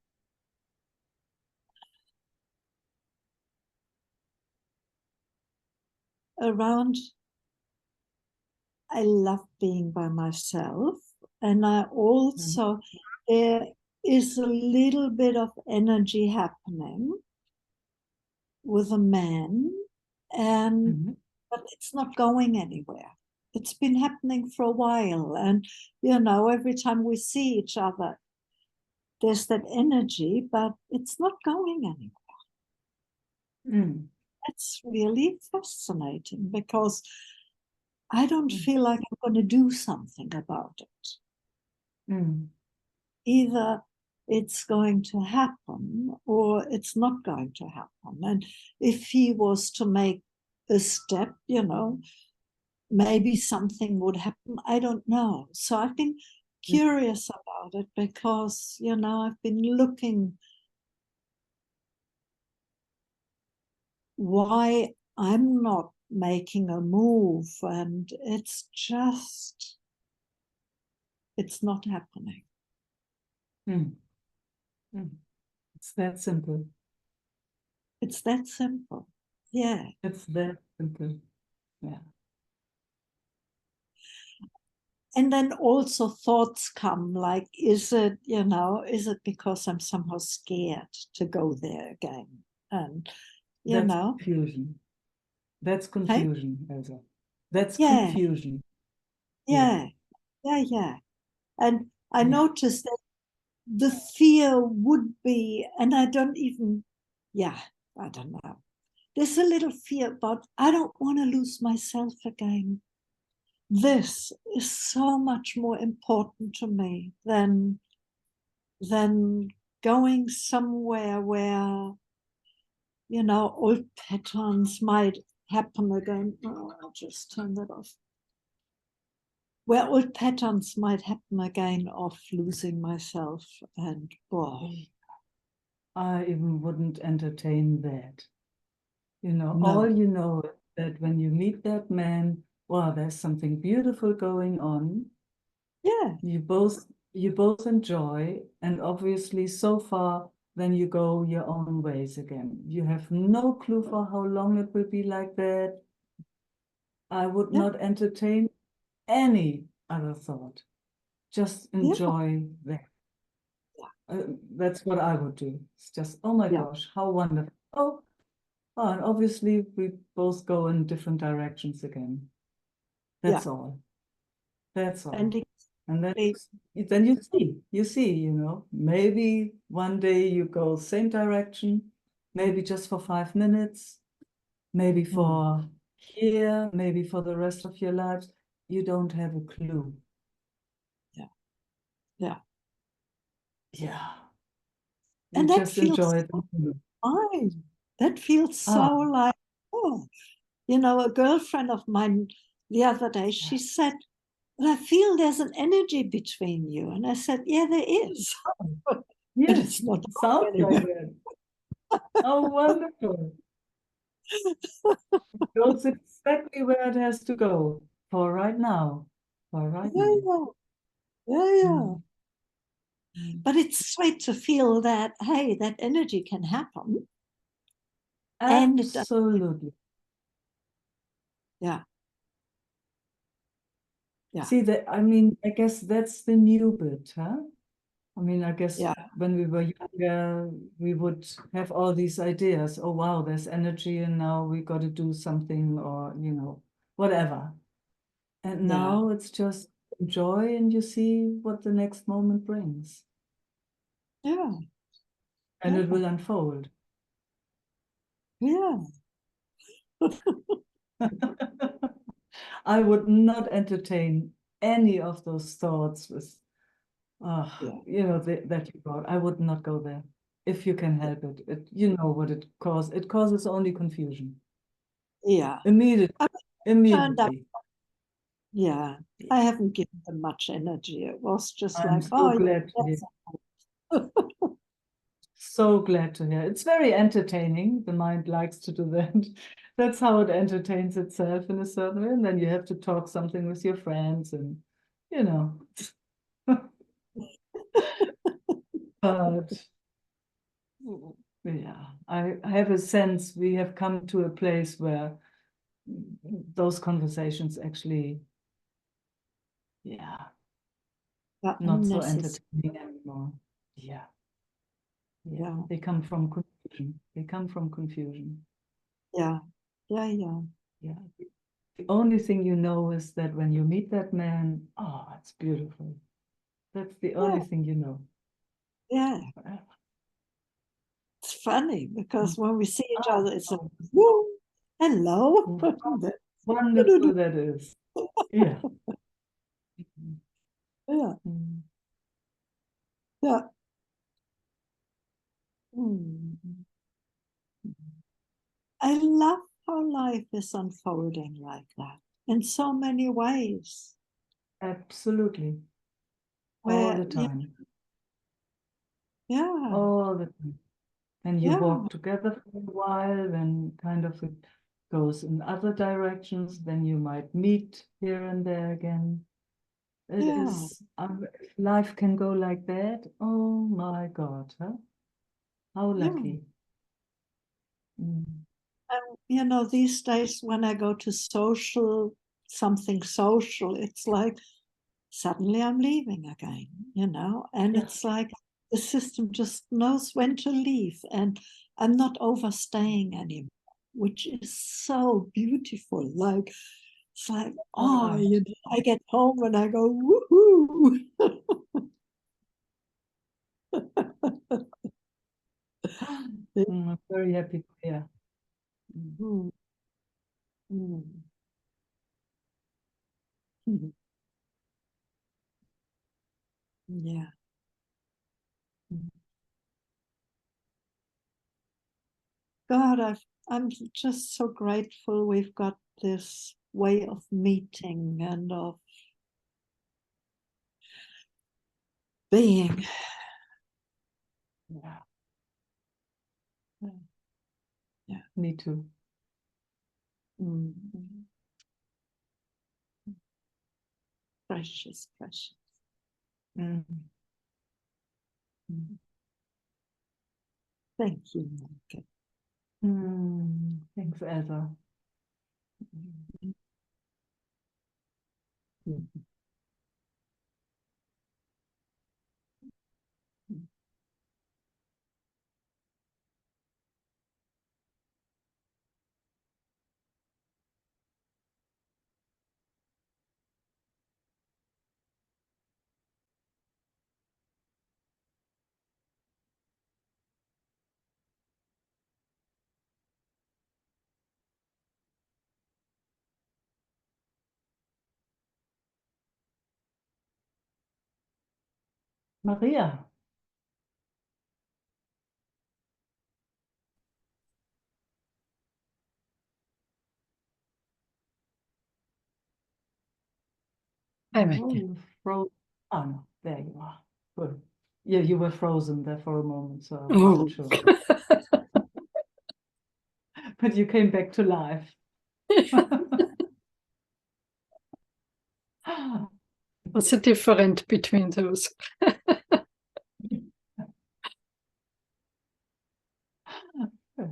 around, I love being by myself. And I also, there is a little bit of energy happening with a man, and but it's not going anywhere. It's been happening for a while. And, you know, every time we see each other, there's that energy, but it's not going anywhere. That's really fascinating because I don't feel like I'm going to do something about it. Either it's going to happen or it's not going to happen. And if he was to make a step, you know, maybe something would happen. I don't know. So I've been curious about it because, you know, I've been looking why I'm not making a move, and it's just, it's not happening. It's that simple. It's that simple. Yeah. It's that simple. Yeah. And then also thoughts come like, is it, you know, is it because I'm somehow scared to go there again? And, you know. Confusion. That's confusion, Elsa. That's yeah. confusion. Yeah. And I noticed that the fear would be, and I don't even, I don't know. There's a little fear about, I don't want to lose myself again. This is so much more important to me than going somewhere where, you know, old patterns might happen again. Oh, I'll just turn that off. Where old patterns might happen again of losing myself, and I even wouldn't entertain that. You know, No. all you know is that when you meet that man, wow, there's something beautiful going on. Yeah. You both enjoy, and obviously so far then you go your own ways again. You have no clue for how long it will be like that. I would Yeah. not entertain any other thought. Just enjoy that. That's what I would do. It's just, oh my Yeah. gosh, how wonderful. Oh, and obviously we both go in different directions again. That's all. That's all. And And then you see, you know, maybe one day you go same direction, maybe just for 5 minutes, maybe for here, maybe for the rest of your lives. You don't have a clue. Yeah. Yeah. Yeah. You And that just feels enjoy it. fine. That feels so like, oh, you know, a girlfriend of mine the other day, she said, "But I feel there's an energy between you." And I said, yeah, there is. But Yes, it's not sounds anymore. like that. Oh, wonderful. It goes exactly where it has to go for right now. For right Yeah, now. yeah, yeah. Mm. But it's sweet to feel that, hey, that energy can happen. And it does. Absolutely. Yeah. Yeah. See that, I mean, I guess that's the new bit, huh? I mean, I guess Yeah. when we were younger, we would have all these ideas. Oh, wow, there's energy, and now we got to do something, or, you know, whatever. And Yeah. now it's just enjoy, and you see what the next moment brings. Yeah. And Yeah. it will unfold. Yeah. I would not entertain any of those thoughts with, Yeah. you know, that you got. I would not go there if you can help it. You know what it causes. It causes only confusion. Yeah. Immediately. I turned up. Immediately. Yeah. I haven't given them much energy. It was just I'm like, so oh, glad to hear. yeah, So glad to hear. It's very entertaining. The mind likes to do that. That's how it entertains itself in a certain way. And then you have to talk something with your friends, and, you know. But yeah, I have a sense we have come to a place where those conversations actually, yeah, not so unnecessary. entertaining anymore. Yeah. Yeah. They come from confusion. They come from confusion. Yeah. Yeah. Yeah. Yeah. The only thing you know is that when you meet that man, oh, it's beautiful. That's the only thing you know. Yeah. Forever. It's funny because when we see each Oh, other, it's a woo, hello. wonderful that is. Yeah. Yeah. Mm. Yeah. Mm. I love how life is unfolding like that in so many ways. Absolutely. All Where, the time. yeah, All the time. And you yeah, walk together for a while, then kind of it goes in other directions, then you might meet here and there again. It yeah. is, if life can go like that, oh my God, huh? How Yeah. lucky. Mm. And, you know, these days when I go to something social, it's like suddenly I'm leaving again, you know, and Yeah. it's like the system just knows when to leave, and I'm not overstaying anymore, which is so beautiful. Like, it's like, oh, Right. you know, I get home and I go, woohoo. I'm very happy to hear. Mm. Mm. Mm. Yeah. Mm. God, I'm just so grateful we've got this way of meeting and of being. Yeah. Yeah. Me too. Mm. Precious, precious. Mm. Mm. Thank you, Meike. Thanks, Elsa. Maria. Hi, Oh, Meike. you froze. Oh, no, there you are. Good. Yeah, you were frozen there for a moment, so I Oh, wasn't sure. But you came back to life. what's the difference between those? Yeah.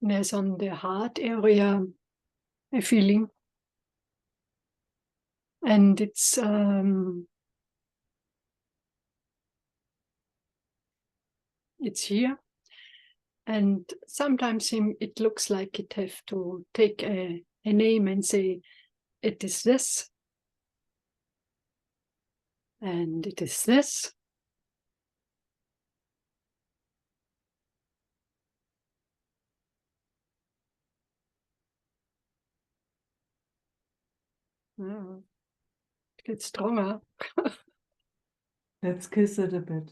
There's on the heart area a feeling, and it's here, and sometimes it looks like it have to take a name and say it is this, and it is this, Yeah. It gets stronger. Let's kiss it a bit.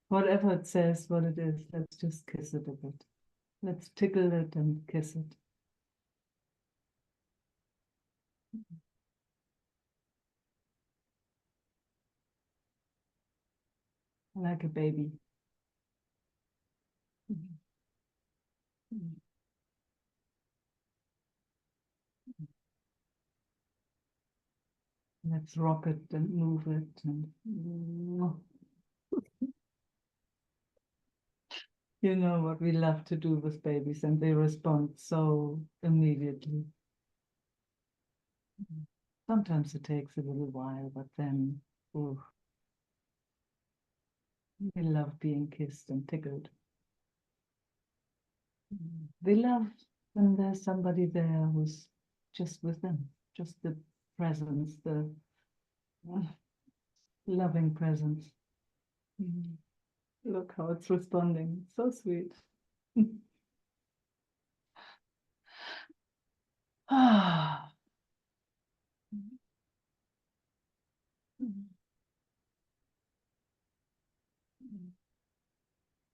Whatever it says, what it is, let's just kiss it a bit. Let's tickle it and kiss it. Like a baby. Let's rock it and move it. And you know what we love to do with babies, and they respond so immediately. Sometimes it takes a little while, but then, ooh, they love being kissed and tickled. They love when there's somebody there who's just with them, just the presence, the loving presence. Look how it's responding. So sweet. Ah.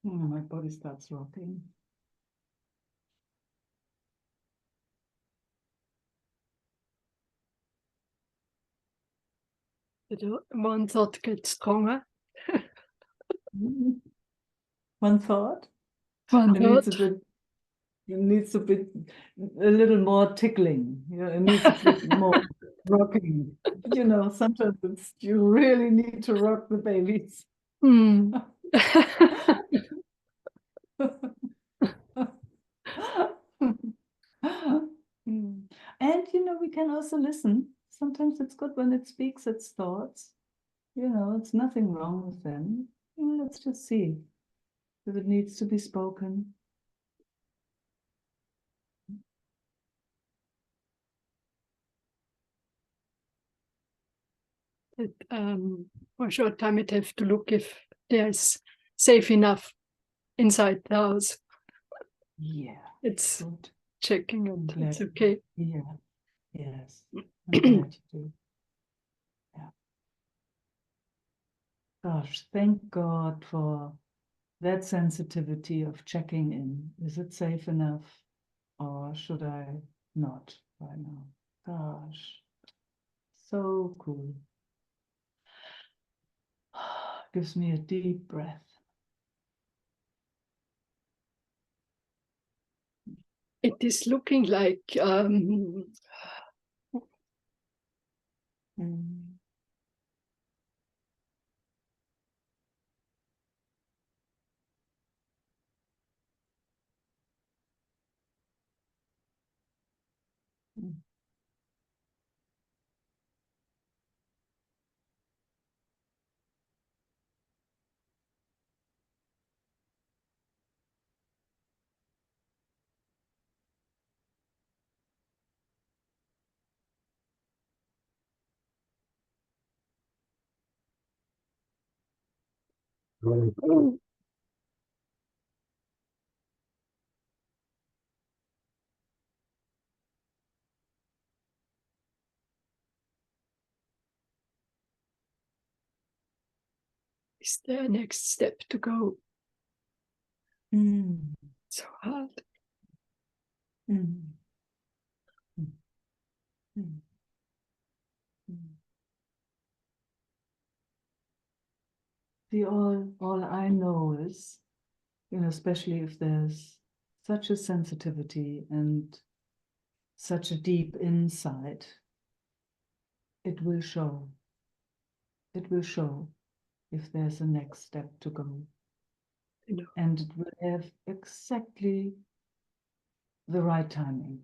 My body starts rocking. One thought gets stronger. One thought. One It needs a thought. bit. It needs a little more tickling. It needs a bit more rocking. Sometimes you really need to rock the babies. Hmm. And we can also listen. Sometimes it's good when it speaks its thoughts. It's nothing wrong with them. Let's just see if it needs to be spoken. For a short time, it have to look if there's safe enough inside the house. Yeah, It's good. checking it. It's okay. Yeah, yes. I'm glad you do. Yeah. Gosh, thank God for that sensitivity of checking in. Is it safe enough, or should I not right now? Gosh, so cool. Gives me a deep breath. It is looking like is there a next step to go? So hard. See, all I know is, especially if there's such a sensitivity and such a deep insight, it will show. It will show if there's a next step to go. And it will have exactly the right timing.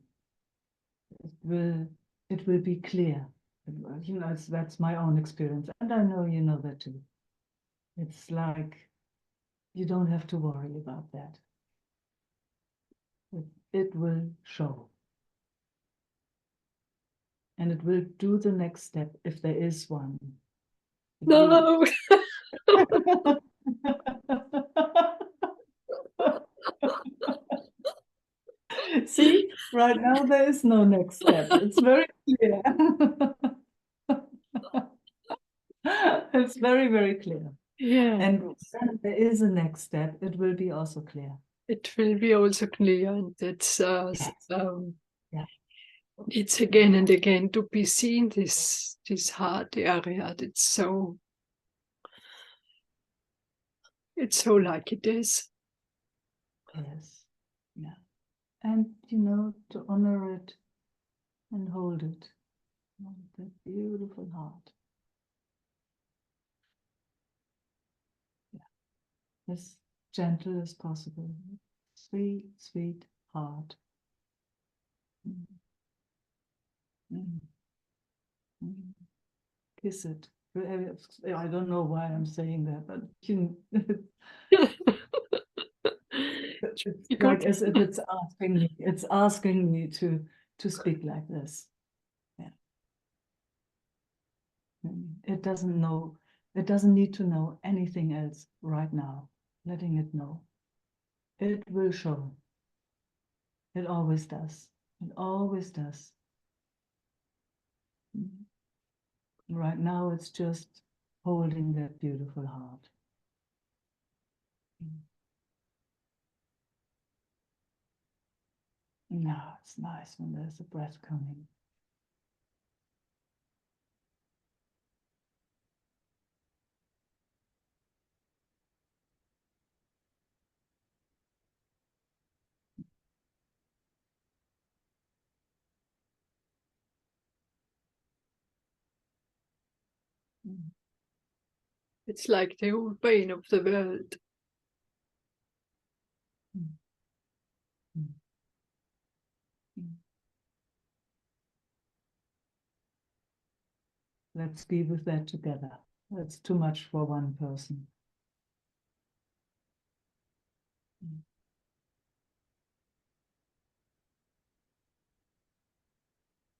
It will be clear. That's my own experience. And I know you know that too. It's like you don't have to worry about that. It will show. And it will do the next step if there is one. No. See, Right now, there is no next step. It's very clear. It's very, very clear. Yeah, And when there is a next step, it will be also clear. it will be also clear, and Yes. Yeah. it's again and again to be seen, this heart area. It's so like it is. Yes. Yeah. And, you know, to honor it and hold it. Oh, that beautiful heart. Yeah. As gentle as possible. Sweet, sweet heart. Mm. Mm. Mm. Kiss it. I don't know why I'm saying that, but you, it's like as if it's asking me to speak like this. Yeah. It doesn't need to know anything else right now. Letting it know. It will show. It always does. It always does. Right now it's just holding that beautiful heart. Now it's nice when there's a breath coming. It's like the whole pain of the world. Mm. Mm. Mm. Let's be with that together. That's too much for one person. Mm.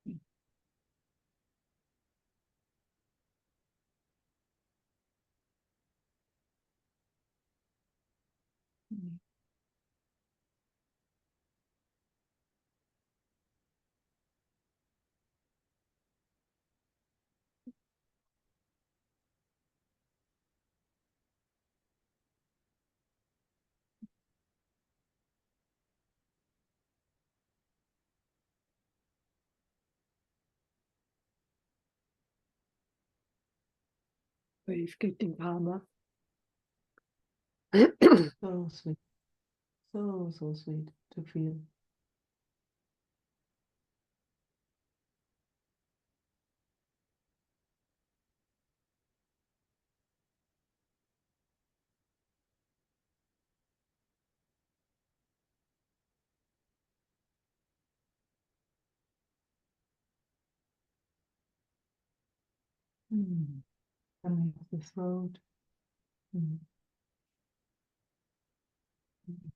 Mm. Mm. Wave getting warmer. So sweet. So, so sweet to feel. Mm. Coming off the throat. Mm. Mm.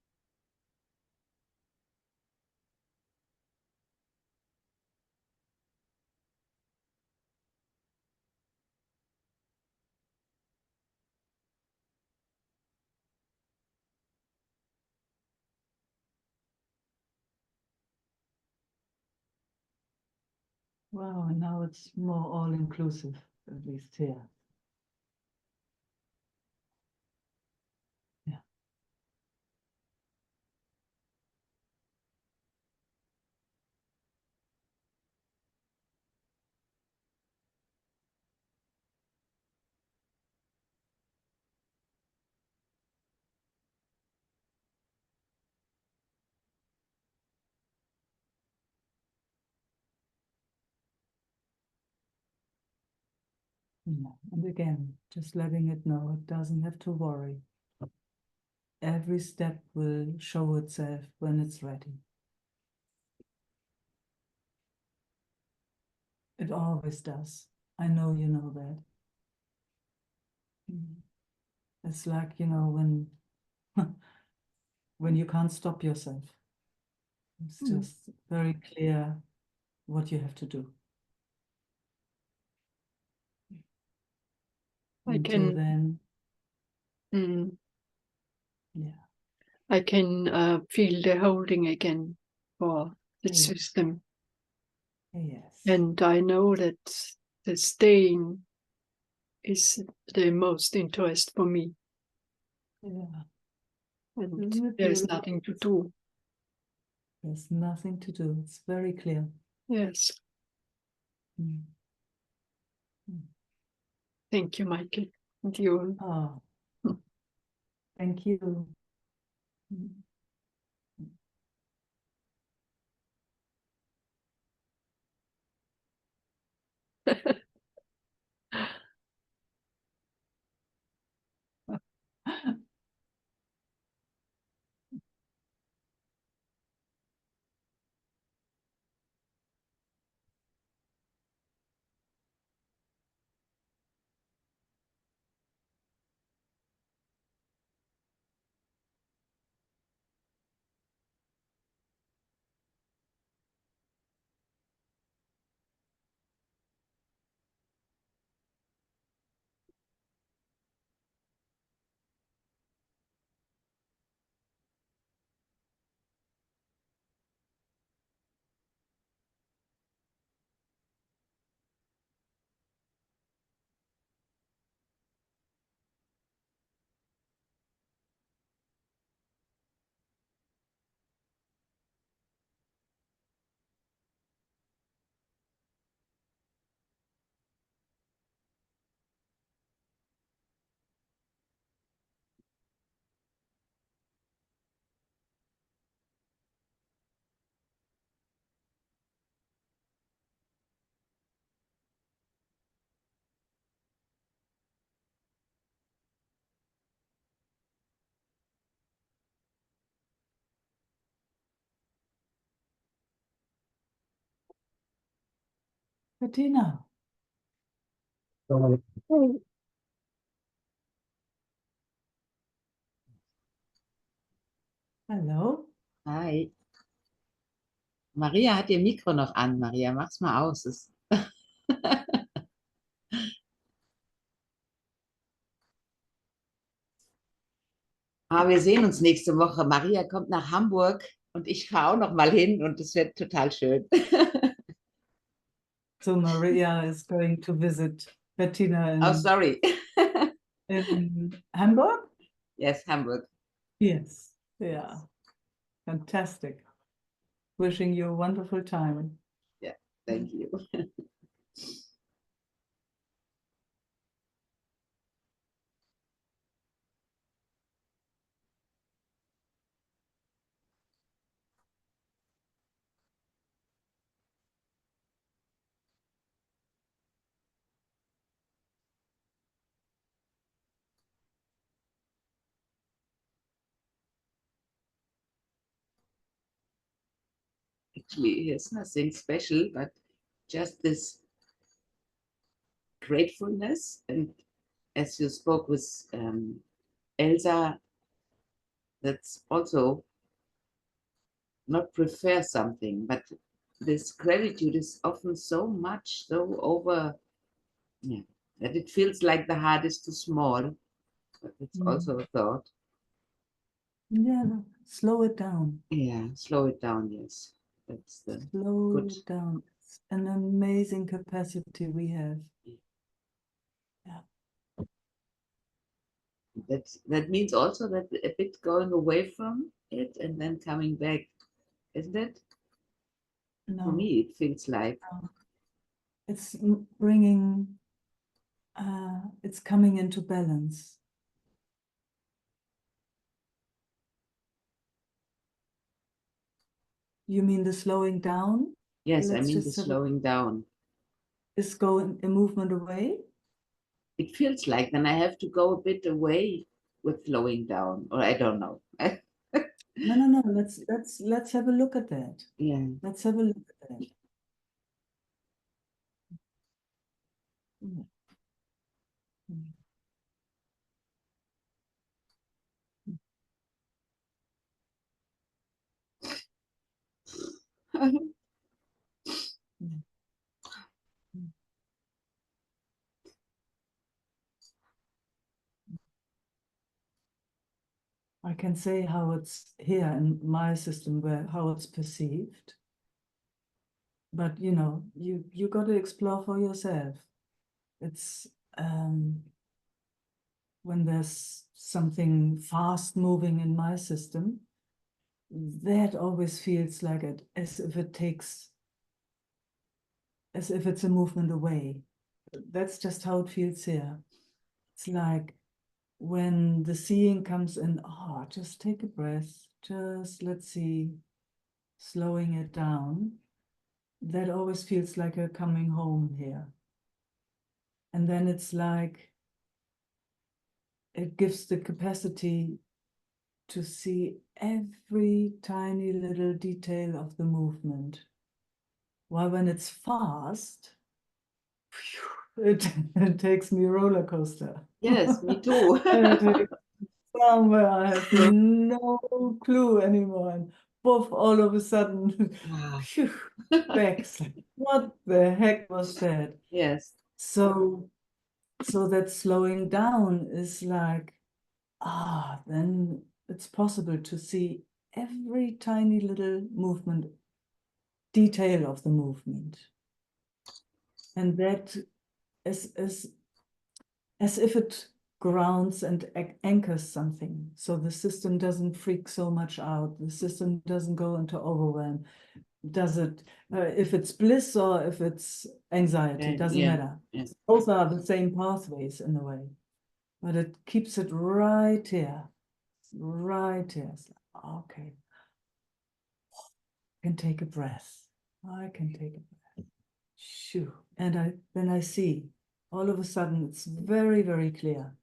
Wow, and now it's more all-inclusive, at least here. Yeah. Yeah. And again, just letting it know, it doesn't have to worry. Every step will show itself when it's ready. It always does. I know you know that. Mm. It's like, you know, when you can't stop yourself. It's just very clear what you have to do. Until then, yeah. I can feel the holding again for Yes. system. Yes. And I know that the staying is the most interest for me. Yeah. And Isn't it there's beautiful? nothing to do. There's nothing to do. It's very clear. Yes. Mm. Thank you, Michael. And you. Oh, thank you. Mm. Bettina. Hello. Hi. Maria hat ihr Mikro noch an. Maria, mach's mal aus. Wir sehen uns nächste Woche. Maria kommt nach Hamburg und ich fahre auch noch mal hin und es wird total schön. So Maria is going to visit Bettina Oh, sorry. in Hamburg? Yes, Hamburg. Yes. Yeah. Fantastic. Wishing you a wonderful time. Yeah, thank you. Actually, it's nothing special, but just this gratefulness. And as you spoke with Elsa, that's also not prefer something, but this gratitude is often so much, so over, yeah, that it feels like the heart is too small. But it's also a thought. Yeah, no, slow it down. Yeah, slow it down, yes. That's the Slow good. it down. It's an amazing capacity we have. That means also that a bit going away from it and then coming back, isn't it? No, For me, it feels like. it's bringing, it's coming into balance. You mean the slowing down? Yes, I Let's mean the just have slowing down. is going a movement away? It feels like then I have to go a bit away with slowing down, or I don't know. No. Let's have a look at that. Yeah. Let's have a look at that. Mm. Mm. Mm. Mm. I can say how it's here in my system, where how it's perceived. but you know, you got to explore for yourself. It's when there's something fast moving in my system, that always feels like it, as if it's a movement away. That's just how it feels here. It's like when the seeing comes in, oh, just take a breath, just let's see, slowing it down. That always feels like a coming home here. And then it's like, it gives the capacity to see every tiny little detail of the movement. While when it's fast, it takes me roller coaster. Yes, me too. And it takes somewhere I have no clue anymore. And poof, all of a sudden, Ah. phew, back. What the heck was that? Yes. So that slowing down is like, then it's possible to see every tiny little movement, detail of the movement. And that is as if it grounds and anchors something. So the system doesn't freak so much out. The system doesn't go into overwhelm. Does it, if it's bliss or if it's anxiety, doesn't Yeah, matter. yeah. Both are the same pathways in a way. But it keeps it right here. Right here. It's like, okay. I can take a breath. I can take a breath. Shoo. And then I see, all of a sudden, it's very, very clear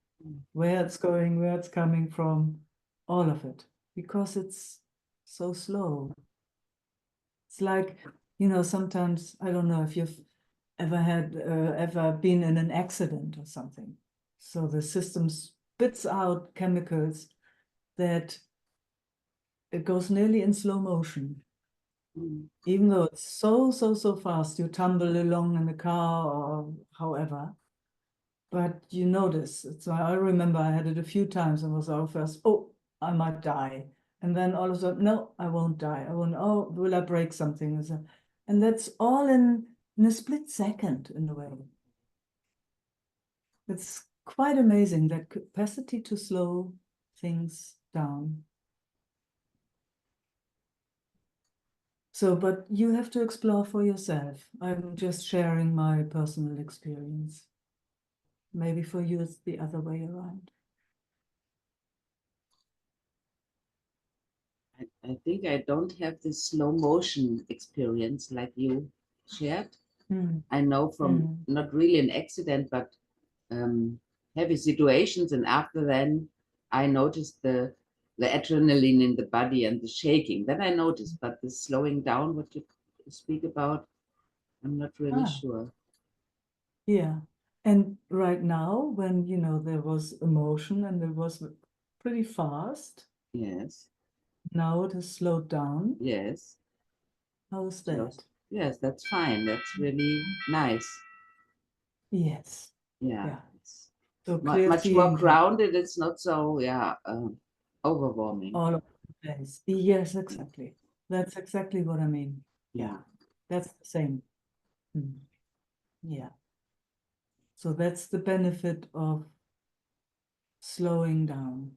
where it's going, where it's coming from, all of it, because it's so slow. It's like, you know, sometimes, I don't know if you've ever been in an accident or something. So the system spits out chemicals that it goes nearly in slow motion. Even though it's so fast, you tumble along in the car or however, but you notice. So I remember I had it a few times and was all first, oh, I might die. And then all of a sudden, no, I won't die. I won't, oh, will I break something? And that's all in a split second in a way. It's quite amazing, that capacity to slow things down. So, but you have to explore for yourself. I'm just sharing my personal experience. Maybe for you it's the other way around. I think I don't have this slow motion experience like you shared. I know from not really an accident, but heavy situations. And after then, I noticed the adrenaline in the body and the shaking. Then I noticed, but the slowing down, what you speak about, I'm not really sure. Yeah. And right now, when, you know, there was emotion and it was pretty fast. Yes. Now it has slowed down. Yes. How is that? Yes, that's fine. That's really nice. Yes. Yeah. Yeah. So Much more seeing grounded. It's not so, overwhelming. all of the place. Yes, exactly. That's exactly what I mean. Yeah. That's the same. Yeah. So that's the benefit of slowing down.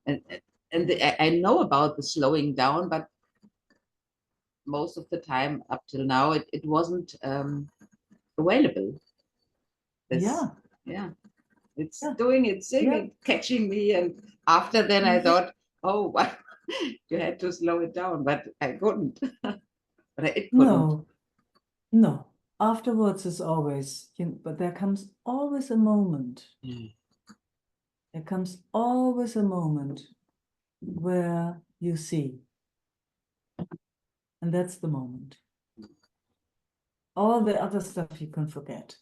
And I know about the slowing down, but most of the time up till now, it wasn't available. Yeah. Yeah. It's doing its thing, Yeah. and catching me. And after then I thought, oh, what? You had to slow it down, but I couldn't. But it couldn't. No. Afterwards is always, but there comes always a moment. There comes always a moment where you see. And that's the moment. All the other stuff you can forget.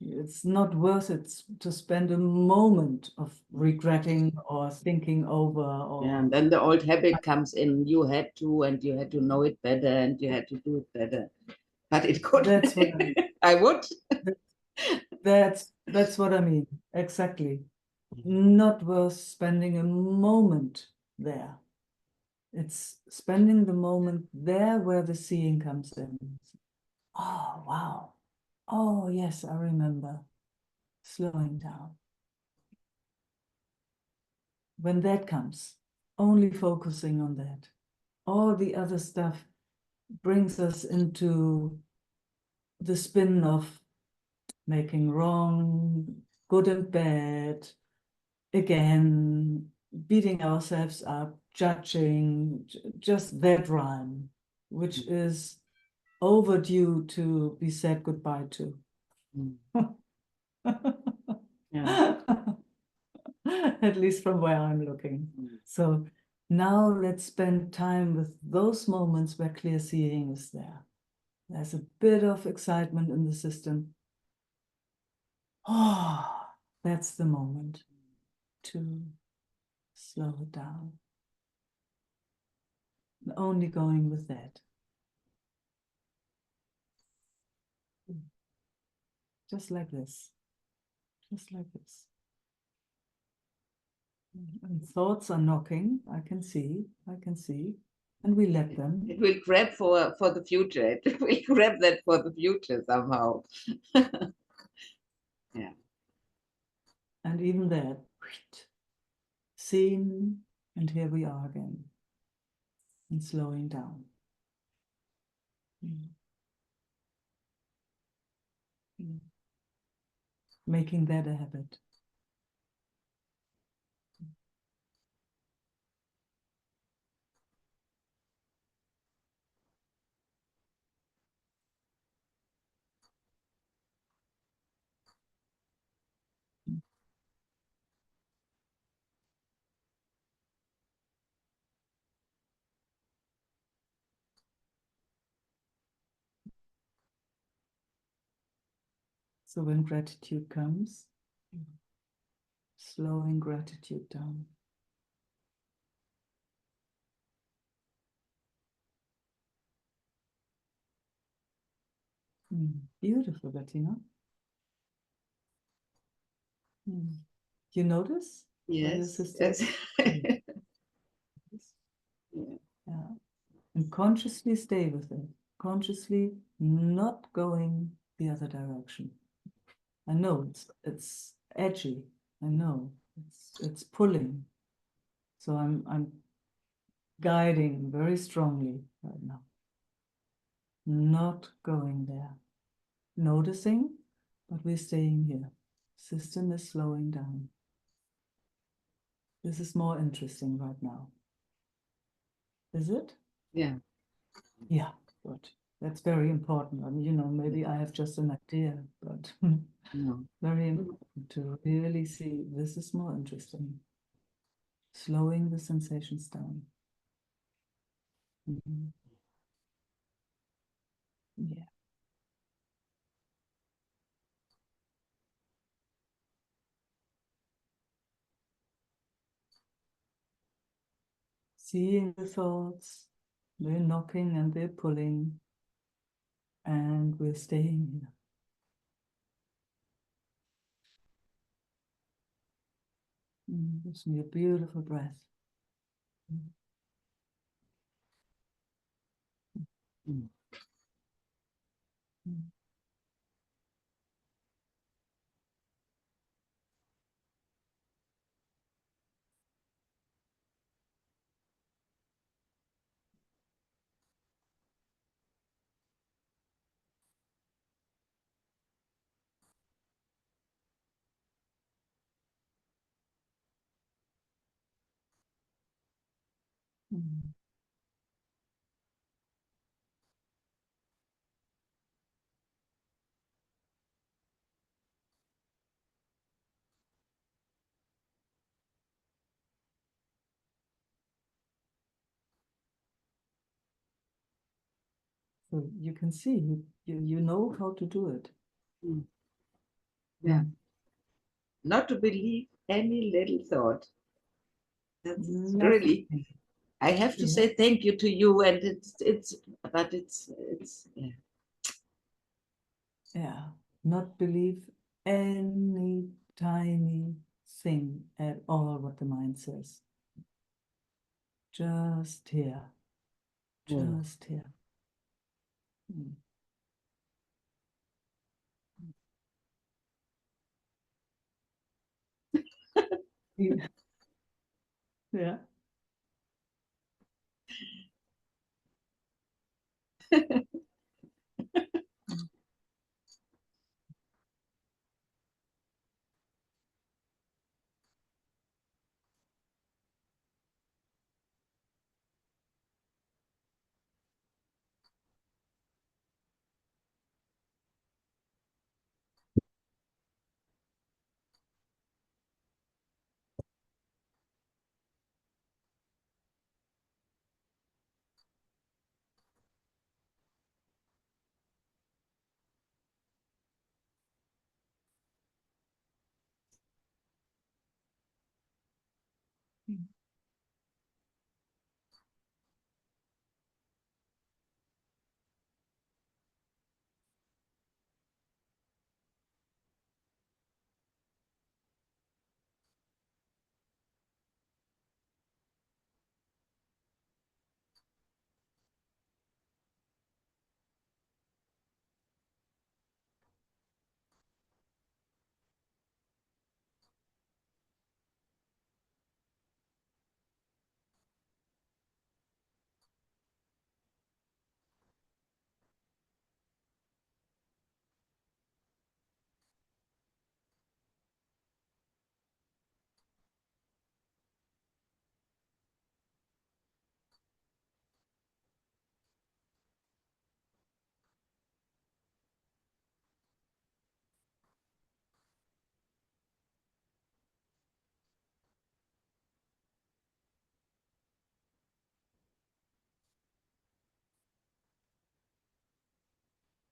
It's not worth it to spend a moment of regretting or thinking over. Or And then the old habit comes in. You had to know it better, and you had to do it better. But it couldn't. That's what I mean. I would. That's what I mean. Exactly. Not worth spending a moment there. It's spending the moment there where the seeing comes in. Oh, wow. Oh, yes, I remember. Slowing down. When that comes, only focusing on that. All the other stuff brings us into the spin of making wrong, good and bad, again, beating ourselves up, judging, just that rhyme, which is overdue to be said goodbye to. Yeah. At least from where I'm looking. So now let's spend time with those moments where clear seeing is there. There's a bit of excitement in the system. Oh, that's the moment to slow it down. And only going with that. Just like this. Just like this. And thoughts are knocking. I can see. And we let them. It will grab for the future. It will grab that for the future somehow. Yeah. And even that, seen, and here we are again. And slowing down. Making that a habit. So when gratitude comes, slowing gratitude down. Beautiful, Bettina. You notice? Yes. Yes. Yeah. Yeah. And consciously stay with it. Consciously not going the other direction. I know it's edgy. I know it's pulling. So I'm guiding very strongly right now. Not going there. Noticing, but we're staying here. System is slowing down. This is more interesting right now. Is it? Yeah. Yeah, good. That's very important. I mean, you know, maybe I have just an idea, but No. very important to really see this is more interesting. Slowing the sensations down. Yeah. Seeing the thoughts, they're knocking and they're pulling, and we're staying here. Gives me a beautiful breath. So you can see, you know how to do it. Yeah. Not to believe any little thought. That's really, I have to say thank you to you, and it's yeah. Yeah, not believe any tiny thing at all what the mind says. Just here. Mm. Just here. Mm. Yeah. Yeah.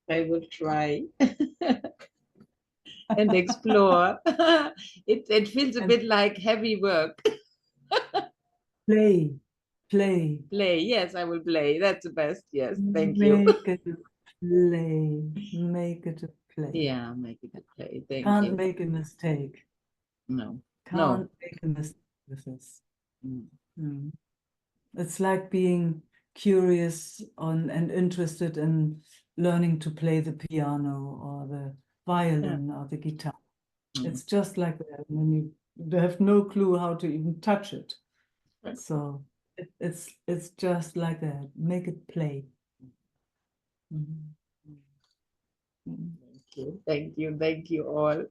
I will try and explore. It feels a And bit like heavy work. play. Play. Play. Yes, I will play. That's the best. Yes, thank you. Make it a play. Make it a play. Yeah, make it a play. Thank Can't you. make a mistake. No. Can't No. make a mistake with this. Mm. Mm. It's like being curious on and interested in learning to play the piano or the violin or the guitar. Mm. It's just like that when you have no clue how to even touch it. Right. So it's just like that. Make it play. Mhm. Mhm. Thank you. Thank you. Thank you all.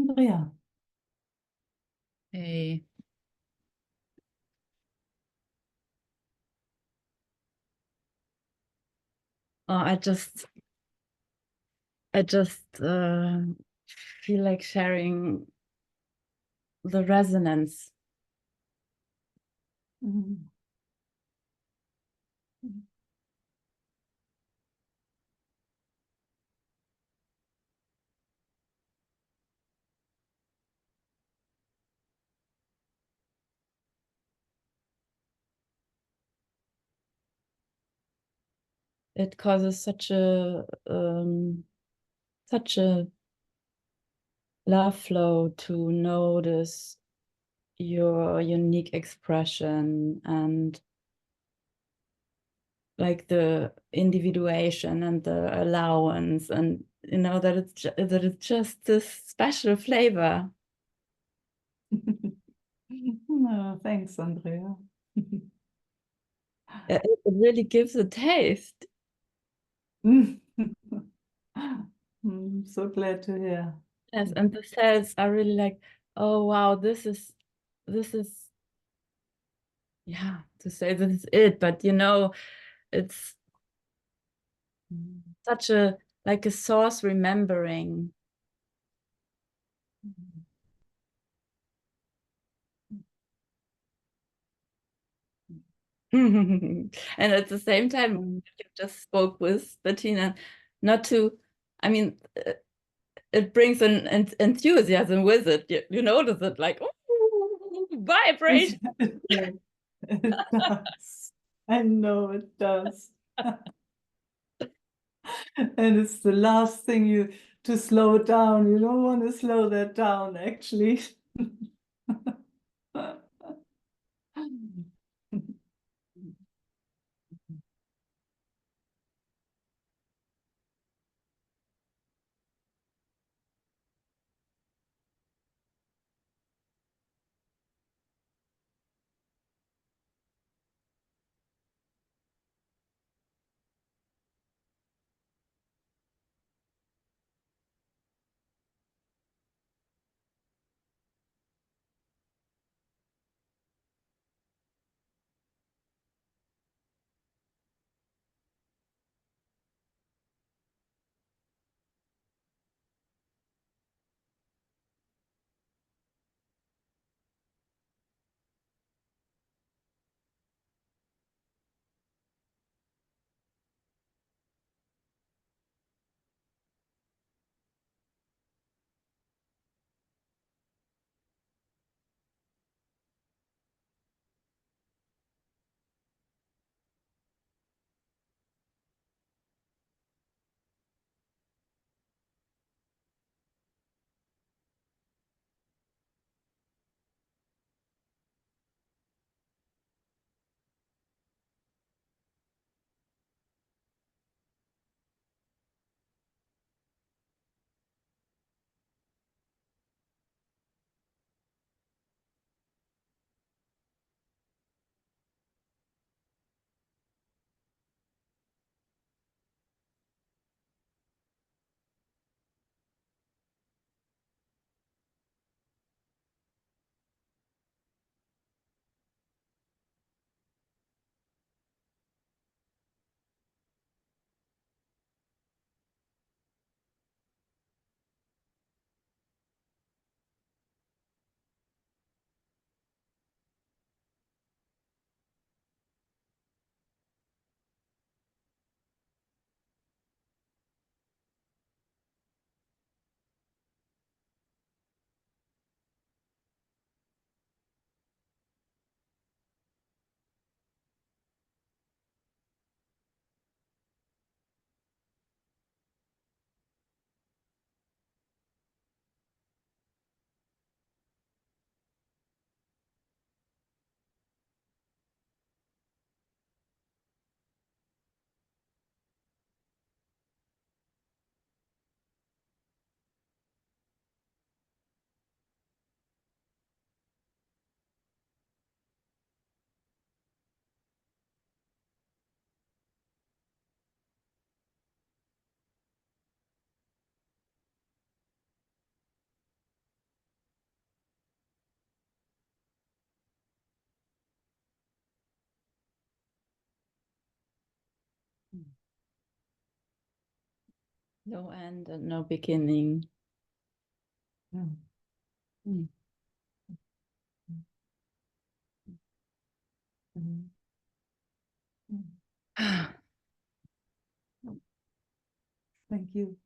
Andrea. Hey. Oh, I just feel like sharing the resonance. Mhm. It causes such a love flow to notice your unique expression and like the individuation and the allowance, and you know that it's just this special flavor. No, thanks, Andrea. It really gives a taste. So glad to hear. Yes, and the cells are really like, oh wow, this is yeah, to say this is it, but you know, it's such a like a source remembering. And at the same time, you just spoke with Bettina, not to, I mean, it brings an enthusiasm with it. You notice it like, oh, vibration. It does. I know it does. And it's the last thing you to slow down. You don't want to slow that down, actually. No end and no beginning. Mm. Mm. Mm. Mm. Thank you.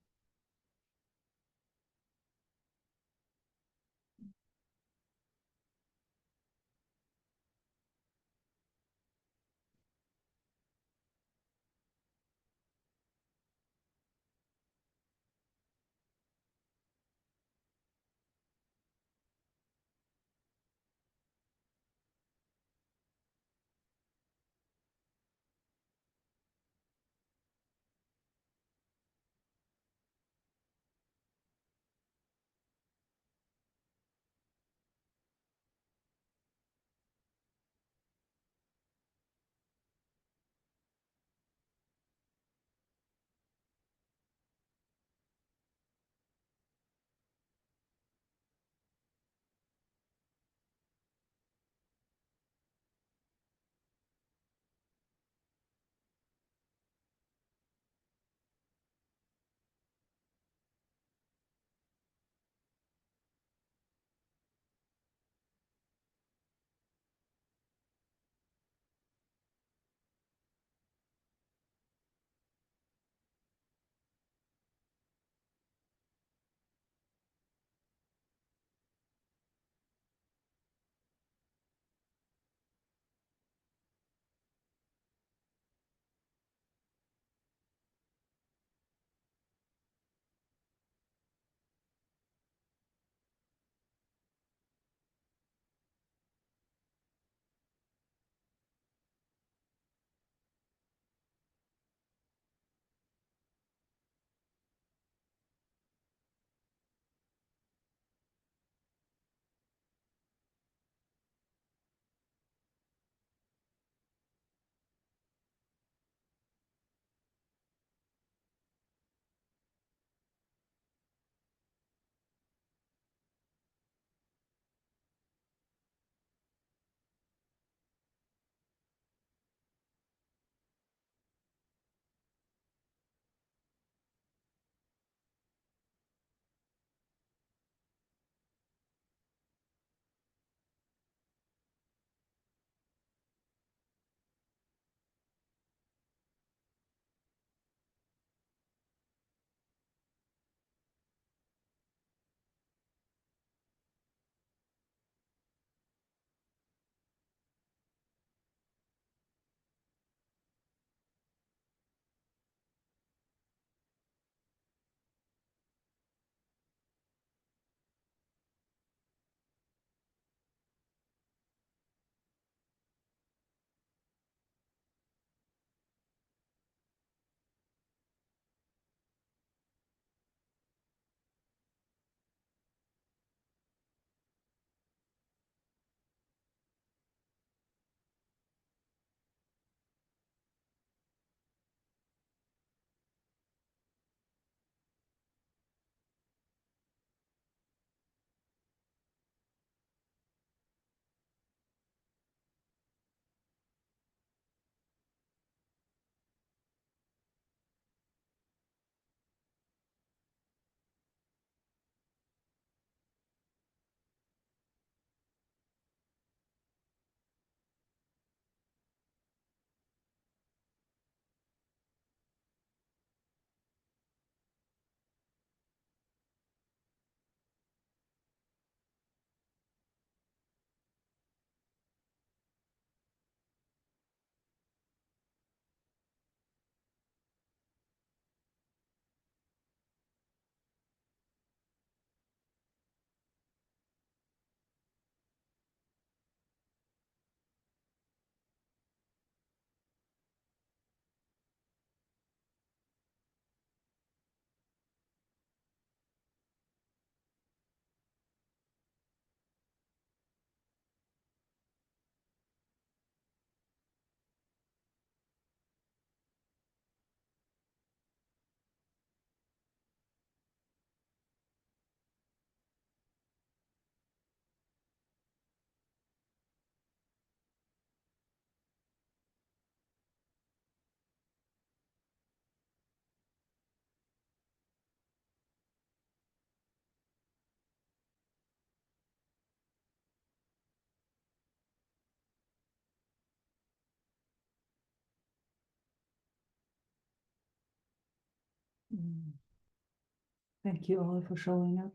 Thank you all for showing up.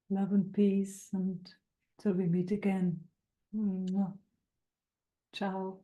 Love and peace, and till we meet again. Ciao.